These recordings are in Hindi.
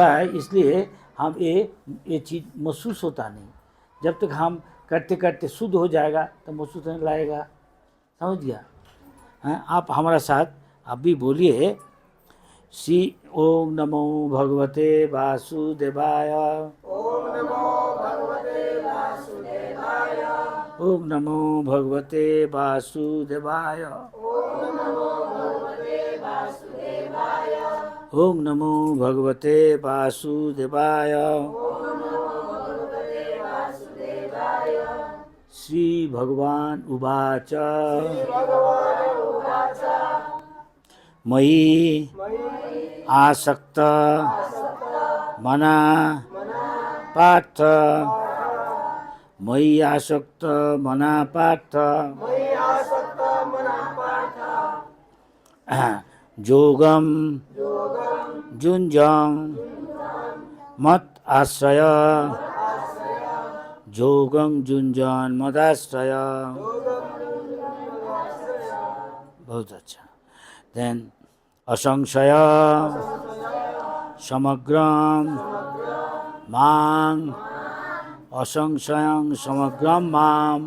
है, इसलिए हम ये चीज़ महसूस होता नहीं। जब तक हम करते करते शुद्ध हो जाएगा तो महसूस होने लगेगा। समझ गया? हाँ, आप हमारा साथ आप भी बोलिए, श्री ओम नमो भगवते वासुदेवाय। ओम नमो भगवते वासुदेवाय। ओम नमो भगवते वासुदेवाय। ओम नमो भगवते वासुदेवाय। ओम नमो भगवते वासुदेवाय। ओम नमो भगवते वासुदेवाय। श्री भगवान उवाच। श्री भगवान उवाच। मयि मयि आसक्त मना मना पार्थ। मयि आसक्त मना पार्थ। मयि आसक्त मना पार्थ। योगम योगं जुञ्जं मत आश्रय। योगं जुञ्जन मदाश्रय। बहुत अच्छा। देन असंशय समग्रम मां। असंशयं समग्रम मां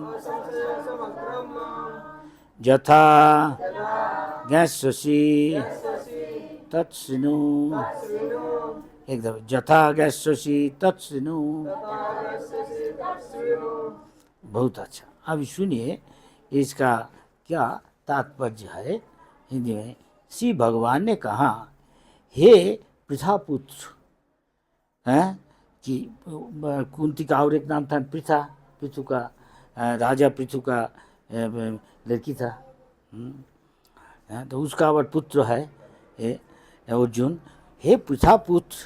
यथा ज्ञास्यसि तत्शृणु। एकदम यथा ज्ञास्यसि तत्शृणु। बहुत अच्छा। अभी सुनिए इसका क्या तात्पर्य है हिंदी में। श्री भगवान ने कहा, हे पृथापुत्र, हैं कि कुंती का और एक नाम था पृथा, पृथु का राजा पृथु का लड़की था। तो उसका और पुत्र है अर्जुन। हे पृथापुत्र,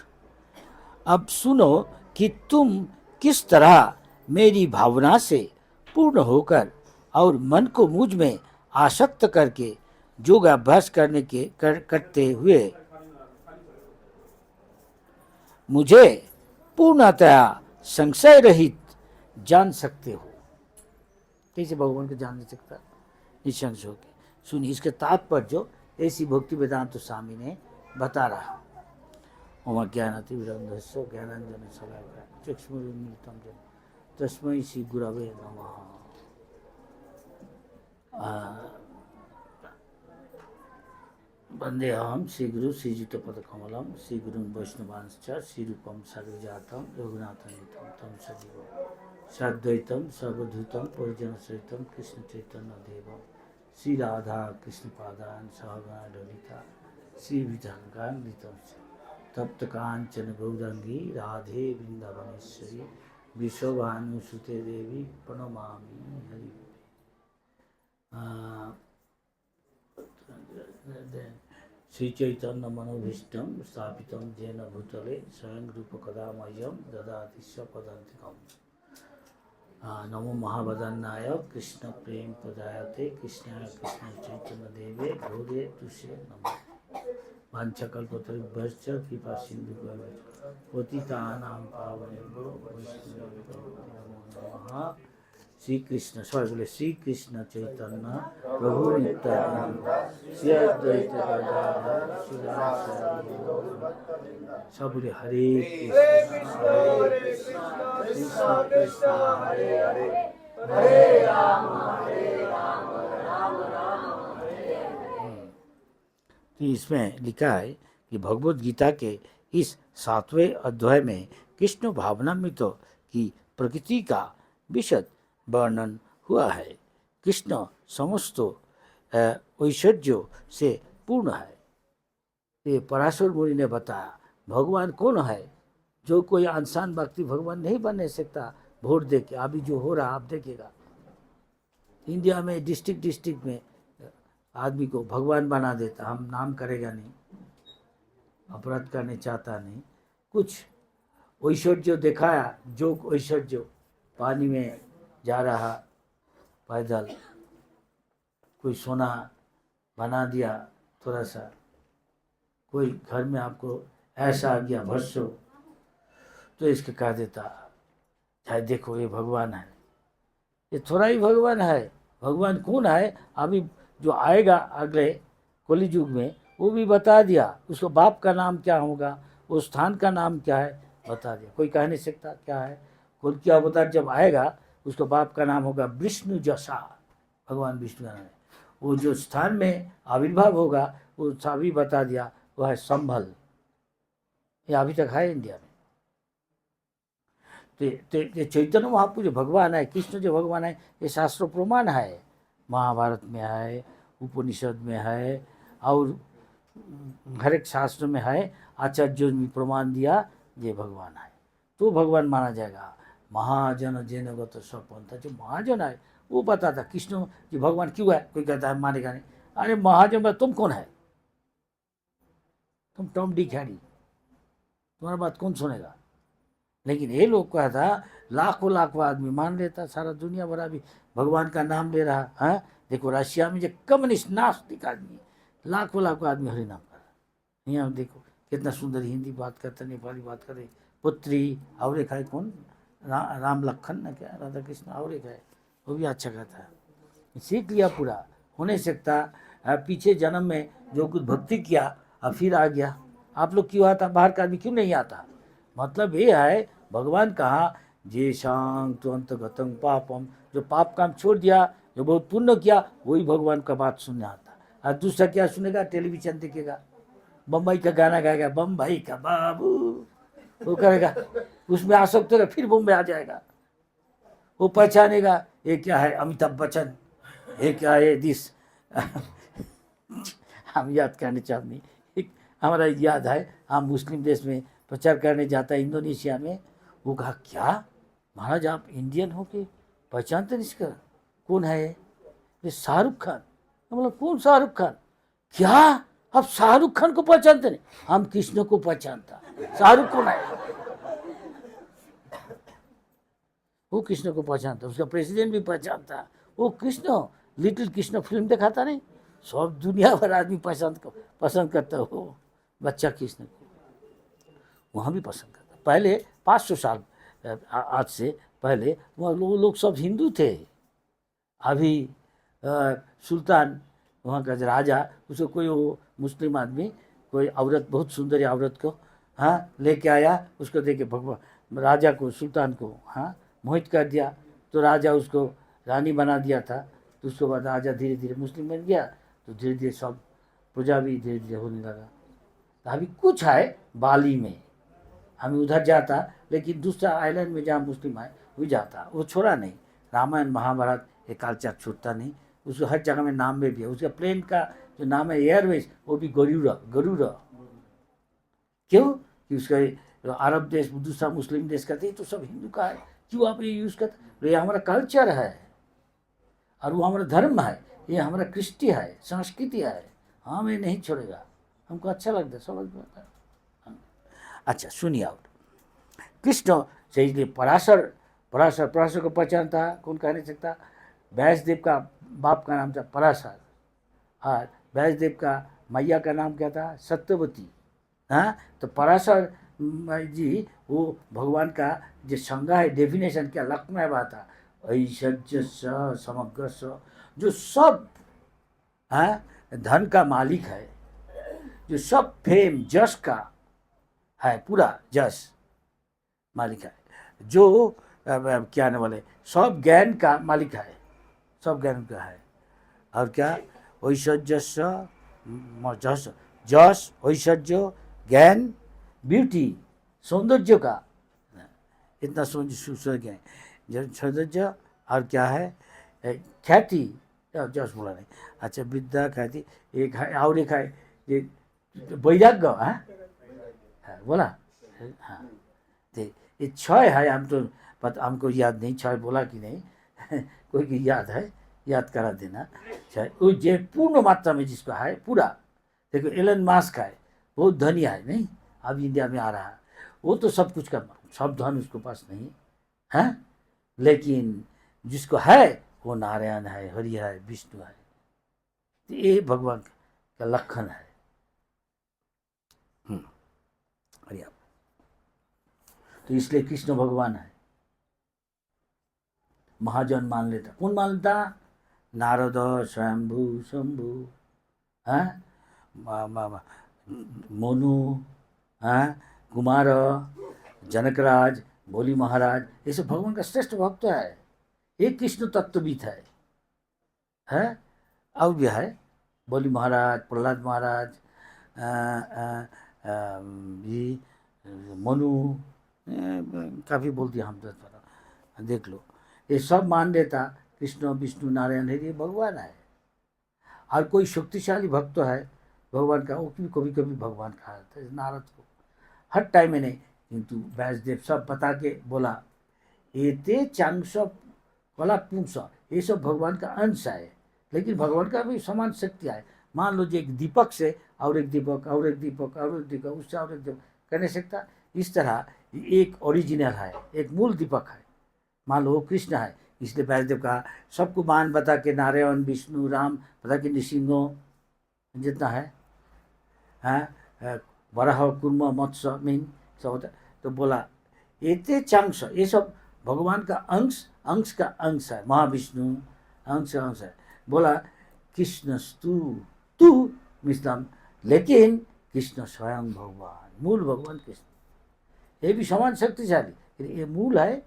अब सुनो कि तुम किस तरह मेरी भावना से पूर्ण होकर और मन को मुझ में आसक्त करके योगाभ्यास करते हुए मुझे पूर्णतया संशय रहित जान सकते हो। कैसे भगवान को जान नहीं सकता? निसंशय होकर। सुनिए इसके तात्पर्य ऐसी भक्ति वेदांत स्वामी ने बता रहा। ओम ज्ञानातिमिरन्धस्य ज्ञानाञ्जनशलाकया चक्षुरुन्मीलितं येन तस्मै श्री गुरवे नमः। वन्देऽहं श्रीगुरु श्रीयुतपदकमलं श्रीगुरुं वैष्णवांश्च श्रीरूपं साग्रजातं रघुनाथान्वितं तं सजीवं साद्वैतं सर्वधूतं परिजनसहितं कृष्णचैतन्यदेवं श्रीराधा कृष्णपादान् सहगणा ललिता श्रीविधङ्गान्वितं तप्तकाञ्चन गौराङ्गी राधे वृन्दावनेश्वरी विश्वभानुसुते देवी प्रणमामि हरि। श्री चैतन्य मनोभीष्टं स्थापितं येन भूतले स्वयं रूप कदा मह्यं ददाति स्वपदान्तिकं। नमो महावदन्नाय कृष्ण प्रेम प्रदायते कृष्णाय कृष्ण चैतन्य देवे भूरे तुष्ये नमः। वाञ्छाकल्पतरुभ्यश्च कृपा सिन्धुभ्यश्च पतितानां पावनेभ्यो वैष्णवेभ्यो नमो नमः। श्री कृष्ण सबाई बोले श्री कृष्ण चैतन्य प्रभु नित्यानंद श्री अद्वैत गदाधर श्रीवासादि सब बोले हरे कृष्ण कृष्ण हरे हरे हरे राम राम राम हरे हरे। तो इसमें लिखा है कि भगवद गीता के इस 7वें अध्याय में कृष्ण भावनामृत की प्रकृति का विशद वर्णन हुआ है। कृष्ण समस्त ऐश्वर्यों से पूर्ण है। ये पराशर मुनि ने बताया भगवान कौन है। जो कोई इंसान भक्ति भगवान नहीं बन सकता वोट दे के। अभी जो हो रहा आप देखिएगा इंडिया में डिस्ट्रिक्ट में आदमी को भगवान बना देता। हम नाम करेगा नहीं, अपराध करने चाहता नहीं, कुछ ऐश्वर्य दिखाया, जो ऐश्वर्य पानी में जा रहा पैदल, कोई सोना बना दिया थोड़ा सा, कोई घर में आपको ऐसा आ गया भस्सो, तो इसके कह देता चाहे देखो ये भगवान है। ये थोड़ा ही भगवान है। भगवान कौन है अभी जो आएगा अगले कलयुग में वो भी बता दिया। उसको बाप का नाम क्या होगा, वो स्थान का नाम क्या है बता दिया, कोई कह नहीं सकता क्या है। कुल की अवतार जब आएगा उसका बाप का नाम होगा विष्णु जसा, भगवान विष्णु का नाम है। वो जो स्थान में आविर्भाव होगा वो सभी बता दिया, वो है संभल। ये अभी तक है इंडिया में। ते चैतन्य महाप्रभु जो भगवान है, कृष्ण जो भगवान है, ये शास्त्र प्रमाण है। महाभारत में है, उपनिषद में है, और हर एक शास्त्र में है। आचार्यों ने प्रमाण दिया ये भगवान है, तो भगवान माना जाएगा। महाजन जैनगत सपंथ, जो महाजन है वो बताता कृष्ण जी भगवान क्यों है। कोई कहता है मानेगा नहीं, अरे महाजन में तुम कौन है, तुम टॉम डिक हैरी, तुम्हारा बात कौन सुनेगा। लेकिन ये लोग क्या था, लाखों लाखों आदमी मान लेता, सारा दुनिया भरा भी भगवान का नाम ले रहा है। देखो रशिया में जो कम्युनिस्ट नास्तिक आदमी, लाखों लाखों आदमी हरि नाम कर रहा। यहाँ देखो कितना सुंदर हिंदी बात करते, नेपाली बात करे, पुत्री और एक है कौन, राम लखन ना क्या, राधा कृष्ण और एक है, वो भी अच्छा कहता है। सीख लिया पूरा, हो नहीं सकता। पीछे जन्म में जो कुछ भक्ति किया और फिर आ गया। आप लोग क्यों आता, बाहर का आदमी क्यों नहीं आता। मतलब ये है भगवान कहा जे शांग तुअंत गतंग पापम, जो पाप काम छोड़ दिया, जो बहुत पुण्य किया, वही भगवान का बात सुनने आता। और दूसरा क्या सुनेगा, टेलीविजन देखेगा, बम्बई का गाना गाएगा, बम्बई का बाबू, वो करेगा, उसमें आसक्त होगा, फिर बम्बई आ जाएगा। वो पहचानेगा ये क्या है अमिताभ बच्चन, ये क्या है दिस हम याद करने चाहते, हमारा याद है, हम मुस्लिम देश में प्रचार करने जाता है इंडोनेशिया में। वो कहा क्या महाराज आप इंडियन हो के पहचानते नहीं इसका, कौन है ये शाहरुख खान। हम बोला कौन शाहरुख खान, क्या आप शाहरुख खान को पहचानते नहीं, हम कृष्ण को पहचानता, शाहरुख कौन है। वो कृष्ण को पहचानता, उसका प्रेसिडेंट भी पहचानता, वो कृष्ण, लिटिल कृष्ण फिल्म दिखाता नहीं, सब दुनिया भर आदमी पसंद करता हो बच्चा कृष्ण को, वहाँ भी पसंद करता। पहले 500 साल आज से पहले वहाँ लोग सब हिंदू थे। अभी सुल्तान वहाँ का राजा, उसको कोई वो मुस्लिम आदमी कोई औरत, बहुत सुंदर औरत को लेके आया, उसको देखे भगवान राजा को, सुल्तान को मोहित कर दिया। तो राजा उसको रानी बना दिया था। तो उसके बाद राजा धीरे धीरे मुस्लिम बन गया, तो धीरे धीरे सब पूजा भी धीरे धीरे होने लगा। तो अभी कुछ है बाली में, हमें उधर जाता, लेकिन दूसरा आइलैंड में जहाँ मुस्लिम है वो जाता, वो छोड़ा नहीं। रामायण महाभारत ये कल्चर छूटता नहीं, उसको हर जगह में नाम में भी है। उसका प्लेन का जो नाम है एयरवेज, वो भी गरुड़। क्यों कि उसका अरब देश दूसरा मुस्लिम देश कहते तो सब हिंदू का है, क्यों आप ये यूज़ करते। ये हमारा कल्चर है और वो हमारा धर्म है, ये हमारा कृष्टि है, संस्कृति है, हमें नहीं छोड़ेगा। हमको अच्छा लगता है, समझ में आता है। अच्छा सुनिए, और कृष्ण से इसलिए पराशर को पहचानता, कौन कह नहीं सकता। व्यासदेव का बाप का नाम था पराशर, और व्यासदेव का मैया का नाम क्या था, सत्यवती। तो पराशर जी वो भगवान का जो संज्ञा है, डेफिनेशन क्या, लक्षण है बात है, ऐश्वर्य समग्र, जो सब धन का मालिक है, जो सब फेम जश का है, पूरा जश मालिक है, जो क्या नाम बोले, सब ज्ञान का मालिक है, सब ज्ञान का है। और क्या, ऐश्वर्य जश, जश ऐश्वर्य ज्ञान ब्यूटी, सौंदर्य का, इतना सौंदर्य सौंदर्य, और क्या है ख्याति, जश बोला नहीं, अच्छा विद्या ख्याति, एक है और एक है ये वैराग्य, बोला हाँ। तो ये 6 है, हम तो पता, हमको याद नहीं 6 बोला कि नहीं कोई की याद है, याद करा देना। 6 वो जो पूर्ण मात्रा में जिसको है पूरा। देखो एलन मास्क है, बहुत धनी है नहीं, अब इंडिया में आ रहा है, वो तो सब कुछ का सब धन उसके पास नहीं है, लेकिन जिसको है वो नारायण है, हरि है, विष्णु है। तो ये भगवान का लक्षण है। हरि। तो इसलिए कृष्ण भगवान है। महाजन मान लेता, कौन मान लेता, नारद, स्वयंभू, शंभु, मोनू, कुमार, जनकराज, बोली महाराज, ये सब भगवान का श्रेष्ठ भक्त है, एक कृष्ण तत्वविद है। और भी है बोली महाराज, प्रहलाद महाराज, भी मनु, काफ़ी बोल दिया हम तो, देख लो, ये सब मान लेता कृष्ण विष्णु नारायण है, ये भगवान है। और कोई शक्तिशाली भक्त है भगवान का, वो भी कभी कभी भगवान कहा जाता है नारद को, हर टाइम में नहीं, किंतु व्यासदेव सब बता के बोला, एते चांस कला पुंस, ये सब भगवान का अंश है, लेकिन भगवान का भी समान शक्ति है। मान लो जो एक दीपक से और एक दीपक और एक दीपक और एक दीपक, उससे और एक दीपक कर नहीं सकता, इस तरह एक ओरिजिनल है, एक मूल दीपक है, मान लो वो कृष्ण है। इसलिए व्यासदेव कहा सबको मान बता के, नारायण विष्णु राम बता के, नृसिंह जितना है, वराह कुर्म मत्स्य मीन सब होता, तो बोला एते चांस, ये सब भगवान का अंश, अंश का अंश है, महाविष्णु अंश अंश है। बोला कृष्णस्तु, तू मिश्रम, लेकिन कृष्ण स्वयं भगवान, मूल भगवान कृष्ण, ये भी समान शक्तिशाली, ये मूल है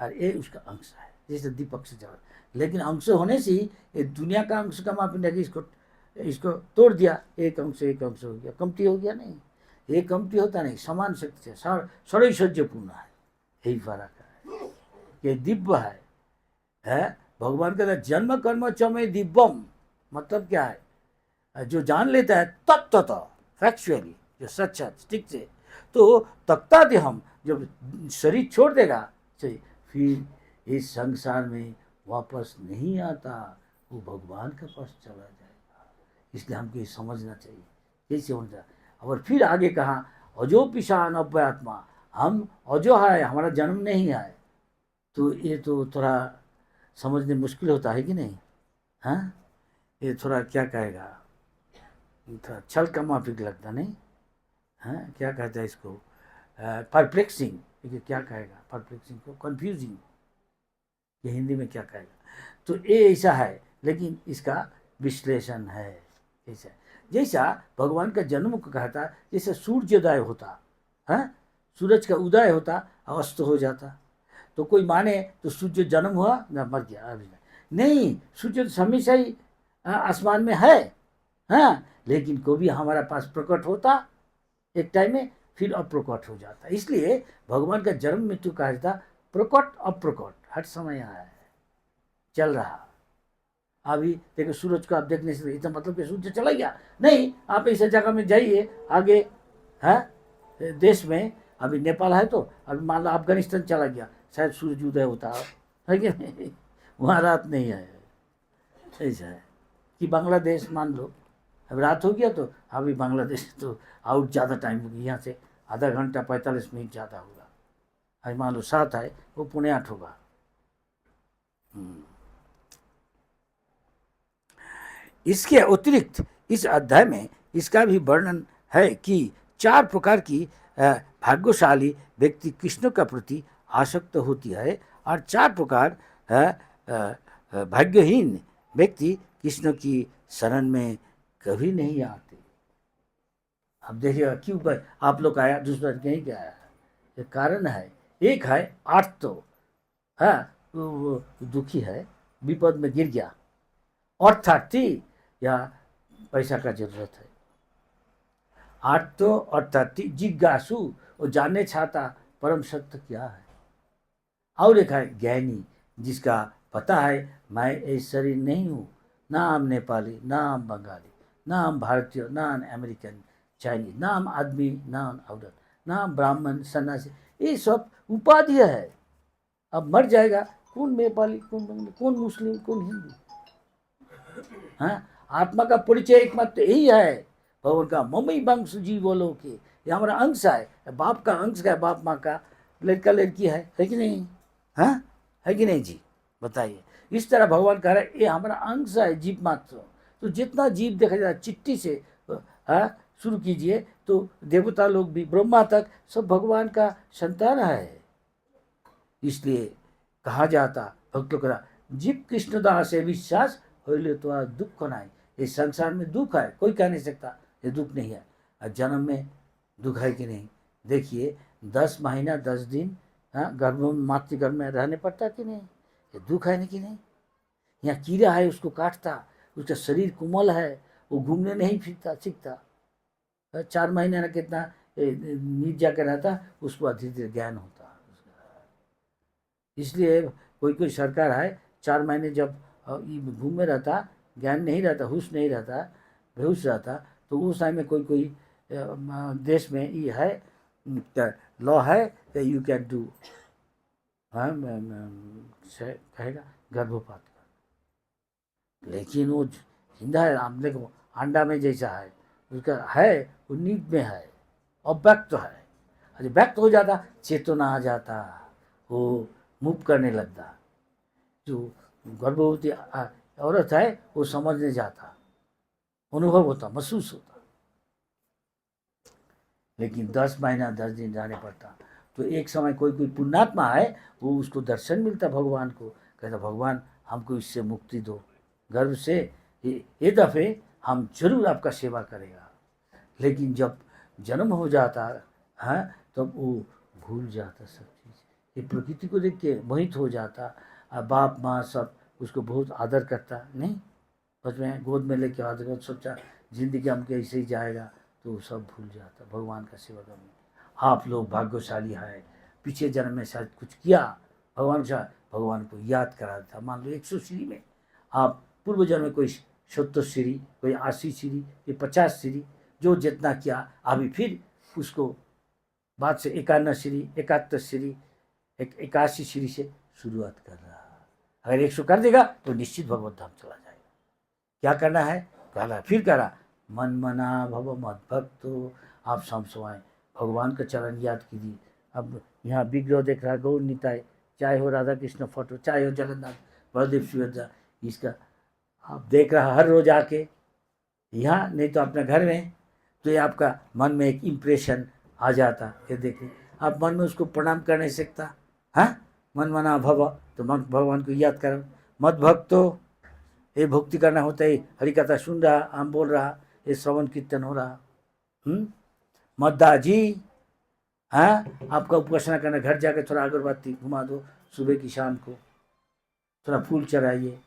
और ये उसका अंश है, जैसे दीपक से जल, लेकिन अंश होने से ही ये दुनिया का अंश का मापी नहीं, इसको तोड़ दिया, एक अंश हो गया, कमती हो गया, नहीं, ये कमती होता नहीं, समान शक्ति से सर्वैश्वर्यपूर्ण है, यही फर्क है, ये दिव्य है। भगवान का जन्म कर्म चमे दिव्यम, मतलब क्या है, जो जान लेता है तत्वतः फैक्चुअली, जो सच है ठीक से, तो तकता दे हम, जब शरीर छोड़ देगा चाहिए, फिर इस संसार में वापस नहीं आता, वो भगवान के पास चला जाएगा। इसलिए हमको ये समझना चाहिए, कैसे होना चाहिए। और फिर आगे कहा अजो पिशान अव्यात्मा, हम अजो है, हमारा जन्म नहीं है, तो ये तो थोड़ा समझने मुश्किल होता है कि नहीं, हाँ, ये थोड़ा क्या कहेगा, थोड़ा छल का माफिक लगता नहीं, हाँ, क्या कहता है इसको, परप्लेक्सिंग, क्या कहेगा परप्लेक्सिंग को, कन्फ्यूजिंग, ये हिंदी में क्या कहेगा, तो ये ऐसा है, लेकिन इसका विश्लेषण है ऐसा, जैसा भगवान का जन्म को कहता, जैसे सूर्योदय होता है, सूरज का उदय होता अस्त हो जाता, तो कोई माने तो सूर्य जन्म हुआ ना मर गया, अभी नहीं, सूर्य तो हमेशा ही आसमान में है, हाँ, लेकिन कभी हमारा पास प्रकट होता एक टाइम में, फिर अप्रकट हो जाता। इसलिए भगवान का जन्म मृत्यु कहा जाता, प्रकट अप्रकट हर समय यहाँ है, चल रहा। अभी देखो सूरज को आप देखने से इतना मतलब कि सूर्य चला गया नहीं, आप ऐसे जगह में जाइए आगे है देश में, अभी नेपाल है तो अभी मान लो अफगानिस्तान चला गया, शायद सूरज उदय होता है कि नहीं, वहाँ रात नहीं है, ऐसा है। कि बांग्लादेश मान लो अब रात हो गया तो अभी बांग्लादेश तो आउट ज़्यादा टाइम हो गया, यहाँ से आधा घंटा 45 मिनट ज़्यादा होगा, अभी मान लो 7 है, वो 7:45 होगा। इसके अतिरिक्त इस अध्याय में इसका भी वर्णन है कि 4 प्रकार की भाग्यशाली व्यक्ति कृष्ण का प्रति आसक्त होती है, और 4 प्रकार भाग्यहीन व्यक्ति कृष्ण की शरण में कभी नहीं आते। अब देखिएगा क्यों आप लोग आया, दूसरा कहीं क्या आया, ये कारण है। एक है आर्त, है वो दुखी है, विपद में गिर गया, अर्थार्थी या पैसा का जरूरत है, आर्त अर्थार्थी, जिज्ञासु, वो जानने चाहता परम सत्य क्या है। और एक है ज्ञानी, जिसका पता है मैं एक शरीर नहीं हूँ, ना हम नेपाली, ना हम बंगाली, ना हम भारतीय, ना हम अमेरिकन चाइनीज, ना हम आदमी, ना हम औरत, ना हम ब्राह्मण सन्यासी, ये सब उपाधि है। अब मर जाएगा, कौन नेपाली, कौन बंगाली, कौन मुस्लिम, कौन हिंदू, हाँ, आत्मा का परिचय एकमात्र यही है भगवान का, मम्मी वंश जीवों के, ये हमारा अंश है, बाप का अंश है, बाप माँ का लड़का लड़की है कि नहीं, हाँ, है कि नहीं जी, बताइए। इस तरह भगवान कह रहे ये हमारा अंश है, जीव मात्र। तो जितना जीव देखा जाए चिट्ठी से शुरू कीजिए तो देवता लोग भी, ब्रह्मा तक सब भगवान का संतान है। इसलिए कहा जाता भक्तों का, जीव कृष्णदास से विश्वास होले तो दुख नहीं, इस संसार में दुख है, कोई कह नहीं सकता ये दुख नहीं है, और जन्म में दुख है कि नहीं, देखिए 10 महीना 10 दिन, हाँ, गर्भ में, मातृगर्भ में रहने पड़ता कि नहीं? ये दुख है नहीं कि नहीं? यहाँ कीड़ा है, उसको काटता, उसका शरीर कोमल है, वो घूमने नहीं फिरता सीखता। 4 महीने ना कितना नीच जाकर रहता, उसको धीरे धीरे ज्ञान होता। इसलिए कोई कोई सरकार है 4 महीने जब घूम में रहता, ज्ञान नहीं रहता, होश नहीं रहता, बेहोश रहता, तो उस टाइम में कोई कोई देश में ये है लॉ है कि यू कैन डू, हाँ, कहेगा गर्भपात कर। लेकिन वो जिंदा है, आप देखो अंडा में जैसा है, उसका है वो नींद में है, अव्यक्त है। अरे व्यक्त हो जाता, चेतना आ जाता, वो मूव करने लगता। जो गर्भवती औरत है वो समझने जाता, अनुभव होता, महसूस होता। लेकिन 10 महीना 10 दिन जाने पड़ता। तो एक समय कोई कोई पुण्यात्मा है, वो उसको दर्शन मिलता भगवान को, कहता भगवान हमको इससे मुक्ति दो, गर्भ से ये दफ़े हम जरूर आपका सेवा करेगा। लेकिन जब जन्म हो जाता है तब वो भूल जाता सब चीज़, ये प्रकृति को देख के मोहित हो जाता। बाप माँ सब उसको बहुत आदर करता, नहीं बस में गोद में लेके आदर कर, सोचा जिंदगी हम कैसे ही जाएगा, तो सब भूल जाता भगवान का सेवा करने। आप लोग भाग्यशाली है, पीछे जन्म में शायद कुछ किया, भगवान को याद करा देता। मान लो 100 सीढ़ी में आप पूर्व जन्म में कोई 70 सीढ़ी, कोई 80 सीढ़ी, कोई 50 सीढ़ी, जो जितना किया अभी फिर उसको बाद से 51 सीढ़ी, 71 सीढ़ी, 81 सीढ़ी से शुरुआत कर रहा। अगर 100 कर देगा तो निश्चित भगवत धाम चला जाएगा। क्या करना है? कहला फिर करा मन मना भव मद भक्तो, आप सब समय भगवान का चरण याद कीजिए। अब यहाँ विग्रह देख रहा है गौर निताय, चाहे हो राधा कृष्ण फोटो, चाहे हो जगन्नाथ बलदेव सुभद्रा, इसका आप देख रहा हर रोज आके यहाँ, नहीं तो अपने घर में, तो ये आपका मन में एक इम्प्रेशन आ जाता। ये देखिए आप मन में उसको प्रणाम कर नहीं सकता, हाँ, मन मना भव, तो मन भगवान को याद करो। मद भक्तो, ये भक्ति करना होता है, हरि कथा सुन रहा, हम बोल रहा, ये श्रवण कीर्तन हो रहा। मद्दा जी, हाँ, आपका उपासना करना, घर जाके थोड़ा अगरबत्ती घुमा दो सुबह की शाम को, थोड़ा फूल चढ़ाइए,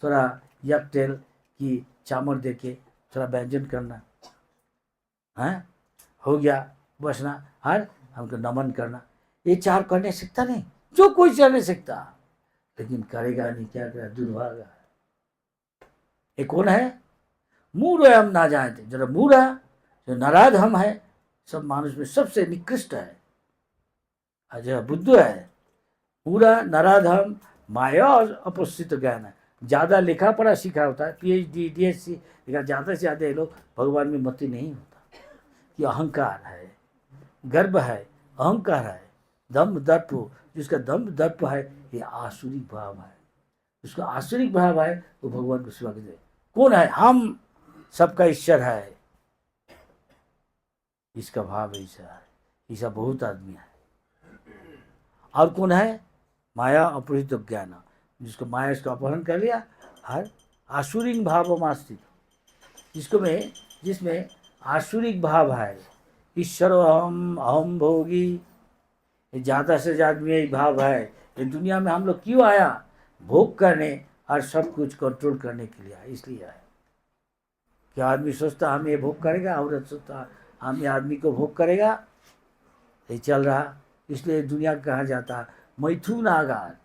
थोड़ा यक तेल की चामर देके थोड़ा व्यंजन करना, हाँ, हो गया उपासना। हर हमको नमन करना, ये 4 करने सकता नहीं, जो कोई करने सकता, लेकिन करेगा नहीं, क्या करेगा, दुर्भागा। ये कौन है? मूढ़ हम ना जानते, जरा मूढ़ जो नाराज हम है, सब मानुष में सबसे निकृष्ट है। अजय बुद्ध है पूरा नाराज हम, माया और अपस्थित ज्ञान है। ज़्यादा लिखा पढ़ा सीखा होता है, PhD DSc, लेकिन ज़्यादा से ज़्यादा ये लोग भगवान में मति नहीं होता। कि अहंकार है, गर्व है, अहंकार है, दम्भ दर्प, जिसका दम्भ दर्प है ये आसुरिक भाव है। जिसका आसुरिक भाव है वो भगवान को सेवा करे। कौन है? हम सबका ईश्वर है, इसका भाव ऐसा है। ऐसा बहुत आदमी है। और कौन है? माया अपहृत ज्ञान, जिसको माया इसको अपहरण कर लिया, हर आसुरिक भाव मास्तिक, जिसमें आसुरिक भाव है, ईश्वर अहम, अहम भोगी, ये ज़्यादा से ज़्यादा में यही भाव है। ये दुनिया में हम लोग क्यों आया? भोग करने और सब कुछ कंट्रोल करने के लिए, इसलिए आया। क्या आदमी सोचता हम ये भोग करेगा, औरत सोचता हम ये आदमी को भोग करेगा, ये चल रहा। इसलिए दुनिया कहा जाता मैथुन आगार।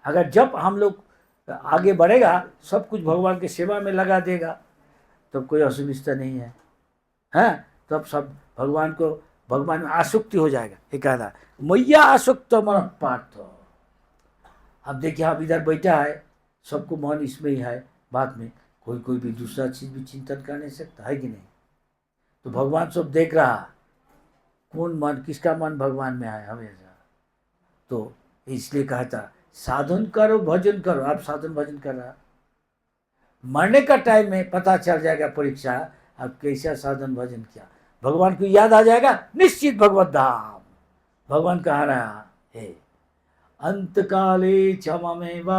अगर जब हम लोग आगे बढ़ेगा, सब कुछ भगवान की सेवा में लगा देगा, तब तो कोई असुविधा नहीं है, हैं? तब सब भगवान में आसक्ति हो जाएगा। ये कहना मैया आसक्त मन पार्थ। अब देखिए आप इधर बैठा है, सबको मन इसमें ही है, बात में कोई भी दूसरा चीज भी चिंतन कर नहीं सकता है कि नहीं? तो भगवान सब देख रहा, कौन मन, किसका मन भगवान में है हमेशा। तो इसलिए कहा था साधन करो भजन करो। आप साधन भजन कर रहा, मरने का टाइम में पता चल जाएगा परीक्षा, आप कैसा साधन भजन किया, भगवान को याद आ जाएगा, निश्चित भगवत धाम। भगवान कहा रहा है अंत काले क्षममेव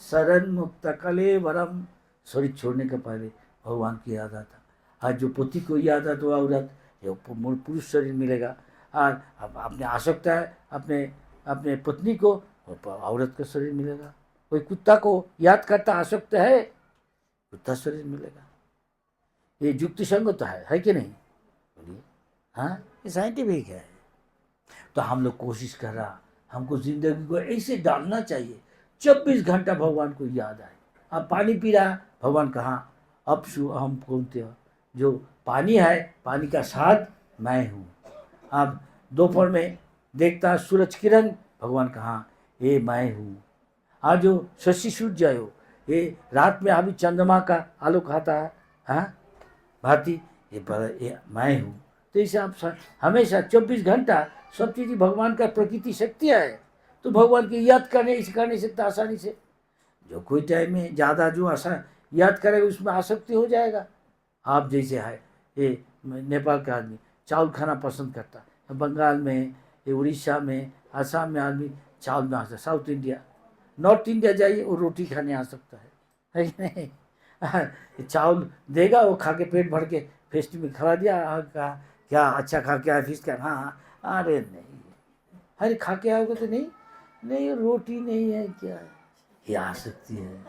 शरण मुक्त कले वरम। शरीर छोड़ने के पहले भगवान की याद आता। आज जो पति को याद आता, वो औरत जो पुरुष शरीर मिलेगा। और अपने आसक्ता है अपने अपने पत्नी को, औरत का शरीर मिलेगा। कोई कुत्ता को याद करता आसक्त है, कुत्ता शरीर मिलेगा। ये युक्ति संगत है कि नहीं? बोलिए। हाँ, ये साइंटिफिक है। तो हम लोग कोशिश कर रहा, हमको जिंदगी को ऐसे डालना चाहिए 24 घंटा भगवान को याद आए। अब पानी पी रहा, भगवान कहाँ? अपशु अहम कौन्तेय, जो पानी है, पानी का स्वाद मैं हूँ। अब दोपहर में देखता सूरज किरण, भगवान कहाँ? ये मैं हूँ। आज जो शशि सूर्य हो, ये रात में अभी चंद्रमा का आलोक आता है, हाँ भांति, ये मैं हूँ। तो इसे आप हमेशा 24 घंटा सब चीज़ भगवान का प्रकृति शक्ति है। तो भगवान की याद करने सकता आसानी से। जो कोई टाइम में ज़्यादा जो आसान याद करेगा उसमें आसक्ति हो जाएगा। आप जैसे है ये नेपाल का आदमी चावल खाना पसंद करता है, बंगाल में, ये उड़ीसा में, आसाम में आदमी चावल में आ सकता, साउथ इंडिया, नॉर्थ इंडिया जाइए वो रोटी खाने आ सकता है कि नहीं? चावल देगा, वो खा के पेट भर के फेस्ट में खवा दिया, कहा क्या अच्छा खा के आया फिश का, हाँ अरे नहीं, अरे खा के आओगे तो नहीं, नहीं रोटी नहीं है, क्या है, ये आ सकती है।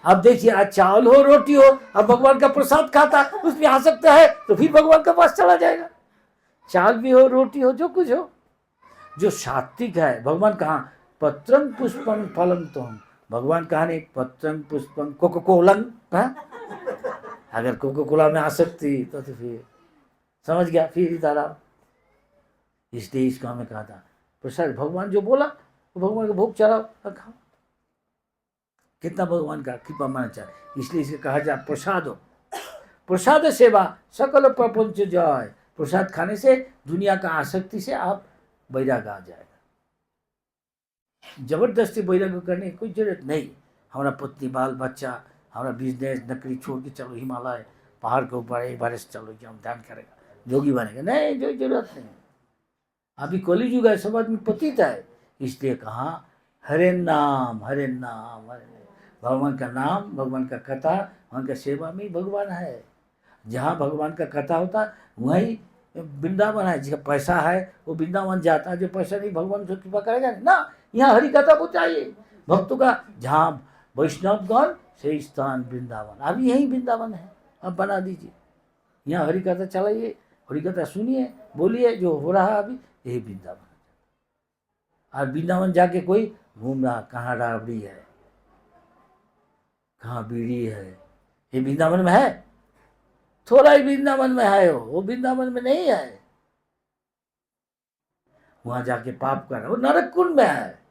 अब देखिए, आज चावल हो रोटी हो, अब भगवान का प्रसाद खाता उसमें आ सकता है, तो फिर भगवान के पास चला जाएगा। चावल भी हो, रोटी हो, जो कुछ हो, जो सात्विक है, भगवान कहाँ? पत्रम पुष्पम फलम तुम, भगवान कहा नहीं पत्रम पुष्पम कोको कोलम। अगर कोको कोला में आ सकती तो फिर समझ गया, फिर इधर आओ। इसलिए इसको हमें कहा था प्रसाद, भगवान जो बोला तो भगवान को भोग चढ़ाओ और खाओ। कितना भगवान का कृपा माना चाहिए, इसलिए इसे कहा जाए प्रसाद हो। प्रसाद सेवा सकल प्रपंच जय, प्रसाद खाने से दुनिया का आसक्ति से आप वैराग आ जाएगा। जबरदस्ती वैराग करने की कोई जरूरत नहीं। हमारा पत्नी बाल बच्चा, हमारा बिजनेस नौकरी छोड़ के चलो हिमालय पहाड़ के ऊपर एक बार से चलो कि हम ध्यान करेगा, योगी बनेगा, नहीं, जो जरूरत नहीं। अभी कलि युग है, सब आदमी पतित है, इसलिए कहा हरे नाम हरे नाम हरे नाम। भगवान का नाम, भगवान का कथा, भगवान का सेवा में भगवान है। जहाँ भगवान का कथा होता वहीं वृंदावन है। जिसका पैसा है वो वृंदावन जाता है, जो पैसा नहीं भगवान उसको कृपा करेगा ना। यहाँ हरि कथा पहुँचाइए भक्तों का, जहाँ वैष्णवगण से स्थान वृंदावन, अभी यही वृंदावन है, अब बना दीजिए। यहाँ हरि कथा चलाइए, हरि कथा सुनिए, बोलिए, जो हो रहा है अभी यही वृंदावन है। और वृंदावन जाके कोई घूम रहा, कहाँ राबड़ी है, कहाँ बीड़ी है, ये वृंदावन में है? थोड़ा ही वृंदावन में है, वो वृंदावन में नहीं है। वहां जाके पाप कर रहा, वो नरक कुंड में है।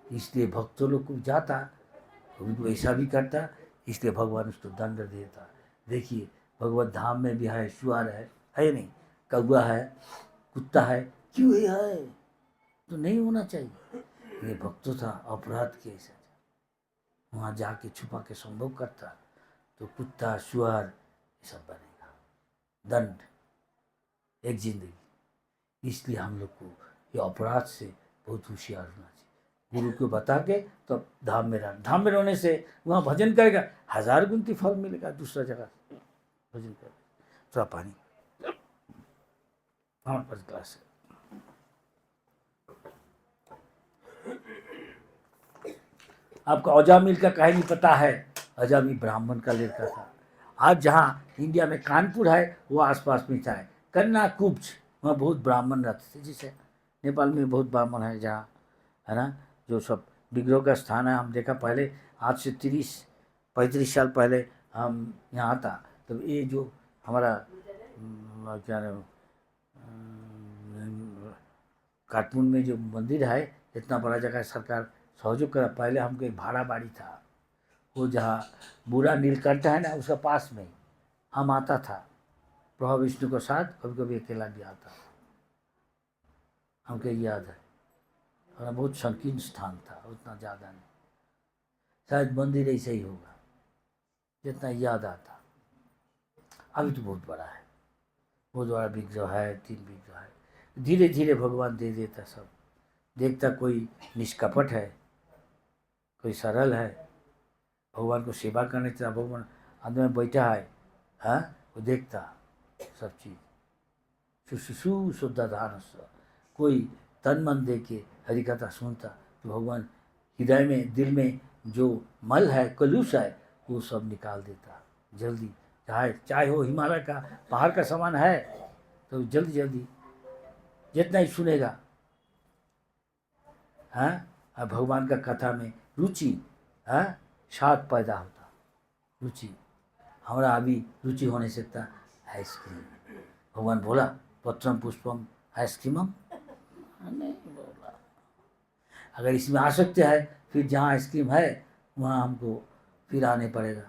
इसलिए भक्तों लोग को जाता, उनको ऐसा भी करता, इसलिए भगवान उसको दंड देता। देखिए भगवत धाम में भी है, शुआर है नहीं, कौआ है, कुत्ता है, क्यों है? तो नहीं होना चाहिए। ये भक्तों था अपराध के ऐसा, वहाँ जाके छुपा के संभोग करता तो कुत्ता शुआर ये सब बनेगा, दंड एक जिंदगी। इसलिए हम लोग को ये अपराध से बहुत होशियार होना चाहिए। गुरु को बता के तो धाम में रहना, धाम में रहने से वहाँ भजन करेगा, 1000 गुना फल मिलेगा। दूसरा जगह भजन करेगा। थोड़ा पानी, हाँ फर्स्ट क्लास है। आपको अजामिल का कहानी पता है? अजामिल ब्राह्मण का लड़का था। आज जहाँ इंडिया में कानपुर है वो आसपास में था कन्याकुब्ज, वहाँ बहुत ब्राह्मण रहते थे। जैसे नेपाल में बहुत ब्राह्मण है जहाँ, है ना, जो सब विग्रह का स्थान है। हम देखा पहले, आज से 30-35 साल पहले हम यहाँ था, तो ये जो हमारा क्या काठमांडू में जो मंदिर है, इतना बड़ा जगह सरकार सहयोग करा। पहले हमको एक भाड़ा बाड़ी था, वो जहाँ बुरा नीलकंठ है ना, उसका पास में हम आता था प्रभा विष्णु के साथ, कभी कभी अकेला भी आता, हमको याद है। और बहुत संकीर्ण स्थान था, उतना ज़्यादा नहीं, शायद मंदिर ऐसा ही होगा जितना याद आता। अभी तो बहुत बड़ा है, बहुत बड़ा विग्रह है, 3 विग्रह है। धीरे धीरे भगवान दे देता सब। देखता कोई निष्कपट है, कोई सरल है, भगवान को सेवा करने के भगवान अंदर में बैठा है, हाँ, वो देखता सब चीज़। शुश्रूषु शुद्धधानस्व, कोई तन मन दे के हरि कथा सुनता तो भगवान हृदय में, दिल में जो मल है, कलुष है, वो सब निकाल देता जल्दी। चाहे चाहे वो हिमालय का पहाड़ का समान है तो जल्दी जल्दी जितना ही सुनेगा। हाँ, और भगवान का कथा में रुचि, हाँ, स्वाद पैदा होता, रुचि। हमारा अभी रुचि होने सकता आइसक्रीम। भगवान बोला पत्रम पुष्पम आइसक्रीमम, नहीं बोला। अगर इसमें आसक्ति है फिर जहाँ आइसक्रीम है वहाँ हमको फिर आने पड़ेगा।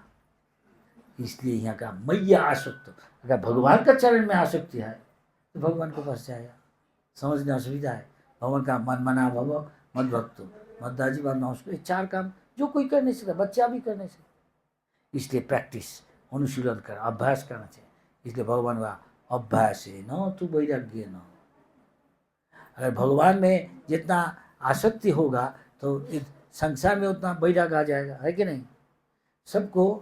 इसलिए यहाँ का मैया आसक्त, अगर भगवान का चरण में आसक्ति है तो भगवान को पास जाएगा। समझने असुविधा है। भगवान का मन मना भव मद भक्तो मद्दाजीवन नमस्कार, ये 4 काम जो कोई कर नहीं सकता, बच्चा भी कर नहीं सकता। इसलिए प्रैक्टिस, अनुशीलन कर, अभ्यास करना चाहिए। इसलिए भगवान का अभ्यास है न तू वैराग्य न। अगर भगवान में जितना आसक्ति होगा तो इस संसार में उतना वैराग आ जाएगा, है कि नहीं। सबको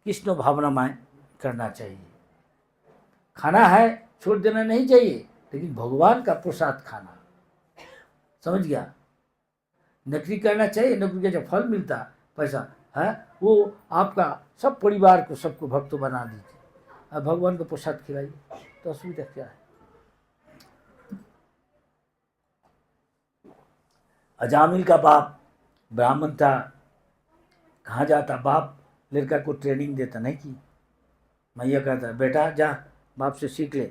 कृष्ण भावनामय करना चाहिए। खाना है छोड़ देना नहीं चाहिए, लेकिन भगवान का प्रसाद खाना, समझ गया। नौकरी करना चाहिए, नौकरी का जो फल मिलता पैसा है वो आपका सब परिवार को, सबको भक्त बना दीजिए, अब भगवान को प्रसाद खिलाइए, तो असुविधा क्या है। अजामिल का बाप ब्राह्मण था, कहाँ जाता, बाप लड़का को ट्रेनिंग देता नहीं की। मैया कहता बेटा जा बाप से सीख ले,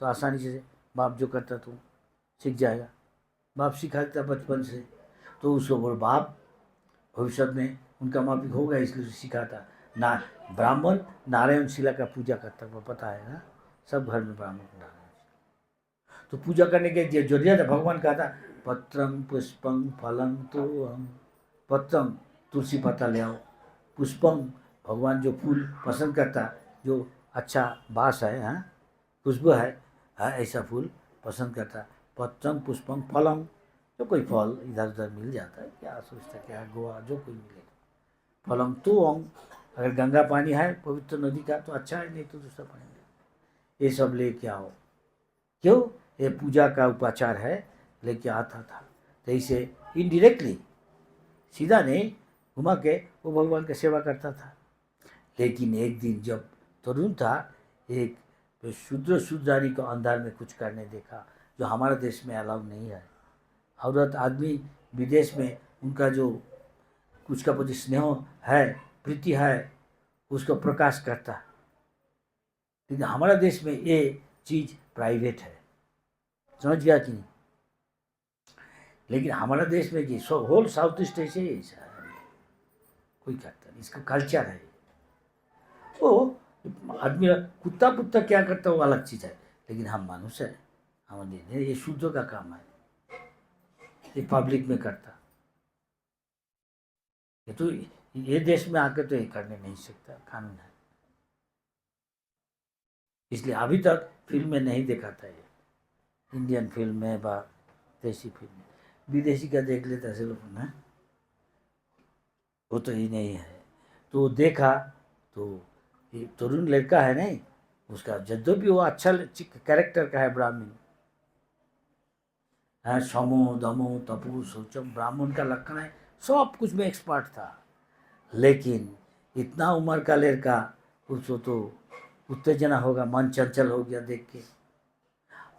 तो आसानी से बाप जो करता तू सीख जाएगा। बाप सिखा देता बचपन से, तो उसको बोल बाप भविष्य में उनका माफिक होगा, इसलिए सिखाता। ना ब्राह्मण नारायण शिला का पूजा करता, वो पता है ना, सब घर में ब्राह्मण नारायण, तो पूजा करने के जरूरत है। भगवान कहता पत्रम पुष्पम फलम तो हम, पत्रम तुलसी पत्ता ले आओ, पुष्पम भगवान जो फूल पसंद करता, जो अच्छा बास है, हाँ खुशबू है, हाँ ऐसा फूल पसंद करता। पत्रम पुष्पम फलम, जो कोई फल इधर उधर मिल जाता है, क्या सोचता क्या गोवा जो कोई मिलेगा। फलम तो अंग, अगर गंगा पानी है पवित्र नदी का तो अच्छा है, नहीं तो दूसरा पानी है, ये सब लेके आओ। क्यों, ये पूजा का उपाचार है, लेके आता था। तो इसे इनडायरेक्टली, सीधा नहीं घुमा के वो भगवान की सेवा करता था। लेकिन एक दिन जब तरुण था, एक शूद्र शूद्रानी को अंधार में कुछ करने देखा, जो हमारे देश में अलाउ नहीं है। औरत आदमी विदेश में उनका जो कुछ का प्रति स्नेह है, प्रीति है, उसको प्रकाश करता, लेकिन हमारा देश में ये चीज़ प्राइवेट है, समझ गया कि नहीं। लेकिन हमारा देश में कि होल साउथ ईस्ट ऐसे ही ऐसा है, कोई करता नहीं, इसका कल्चर है। वो आदमी कुत्ता पुत्ता क्या करता वो अलग चीज़ है, लेकिन हम मनुष्य है, हमारे ये शुद्ध का काम है, ये पब्लिक में करता। ये तो ये देश में आकर तो ये करने नहीं सकता, कानून है। इसलिए अभी तक फिल्म में नहीं दिखाता ये, इंडियन फिल्म में बा देसी फिल्म में, विदेशी का देख लेता ऐसे लोग ना, वो तो ही नहीं है। तो देखा तो ये तरुण लड़का है नहीं, उसका जद्दो भी वो अच्छा कैरेक्टर का है, ब्राह्मण है, समो दमो तपो शौचम, ब्राह्मण का लक्षण है, सब कुछ में एक्सपर्ट था। लेकिन इतना उम्र का लड़का, उसको तो उत्तेजना होगा, मन चंचल हो गया देख के।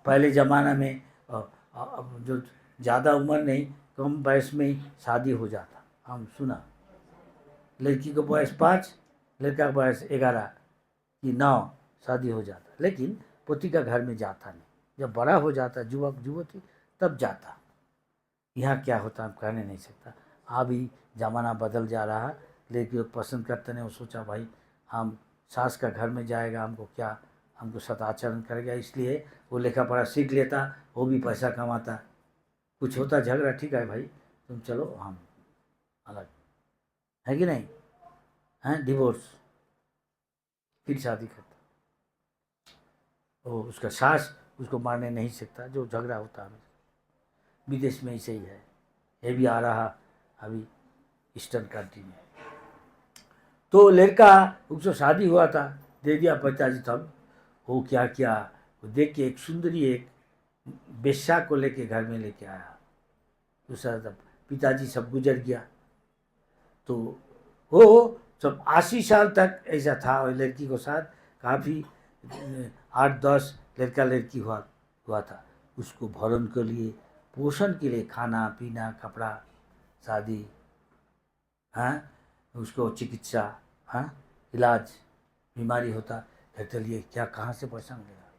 पहले ज़माना में जो ज़्यादा उम्र नहीं, कम वयस में ही शादी हो जाता, हम सुना। लड़की को बयस 5, लड़का का बयस 11 कि 9 शादी हो जाता, लेकिन पति का घर में जाता नहीं। जब बड़ा हो जाता युवक युवती तब जाता। यहाँ क्या होता हम कहने नहीं सकता। अभी ज़माना बदल जा रहा है, लेकिन वो पसंद करते नहीं। वो सोचा भाई हम सास का घर में जाएगा, हमको क्या, हमको सदाचरण करेगा, इसलिए वो लेखा पढ़ा सीख लेता, वो भी पैसा कमाता। कुछ होता झगड़ा, ठीक है भाई तुम चलो, हम अलग, है कि नहीं, हैं डिवोर्स, फिर शादी करता। वो उसका सास उसको मारने नहीं सकता, जो झगड़ा होता है विदेश में ऐसे ही है। ये भी आ रहा अभी ईस्टर्न कंट्री में। तो लड़का उसको शादी हुआ था, दे दिया पिताजी, तब वो क्या किया, वो देख के एक सुंदरी एक बेश्या को लेके घर में लेके आया। दूसरा तब पिताजी सब गुजर गया। तो वो सब 80 साल तक ऐसा था और लड़की को साथ काफ़ी 8-10 लड़का लड़की हुआ था। उसको भरण के लिए, पोषण के लिए, खाना पीना, कपड़ा, शादी, हाँ, उसको चिकित्सा, हाँ, इलाज, बीमारी होता है तो लिए क्या कहाँ से पैसा मिलेगा।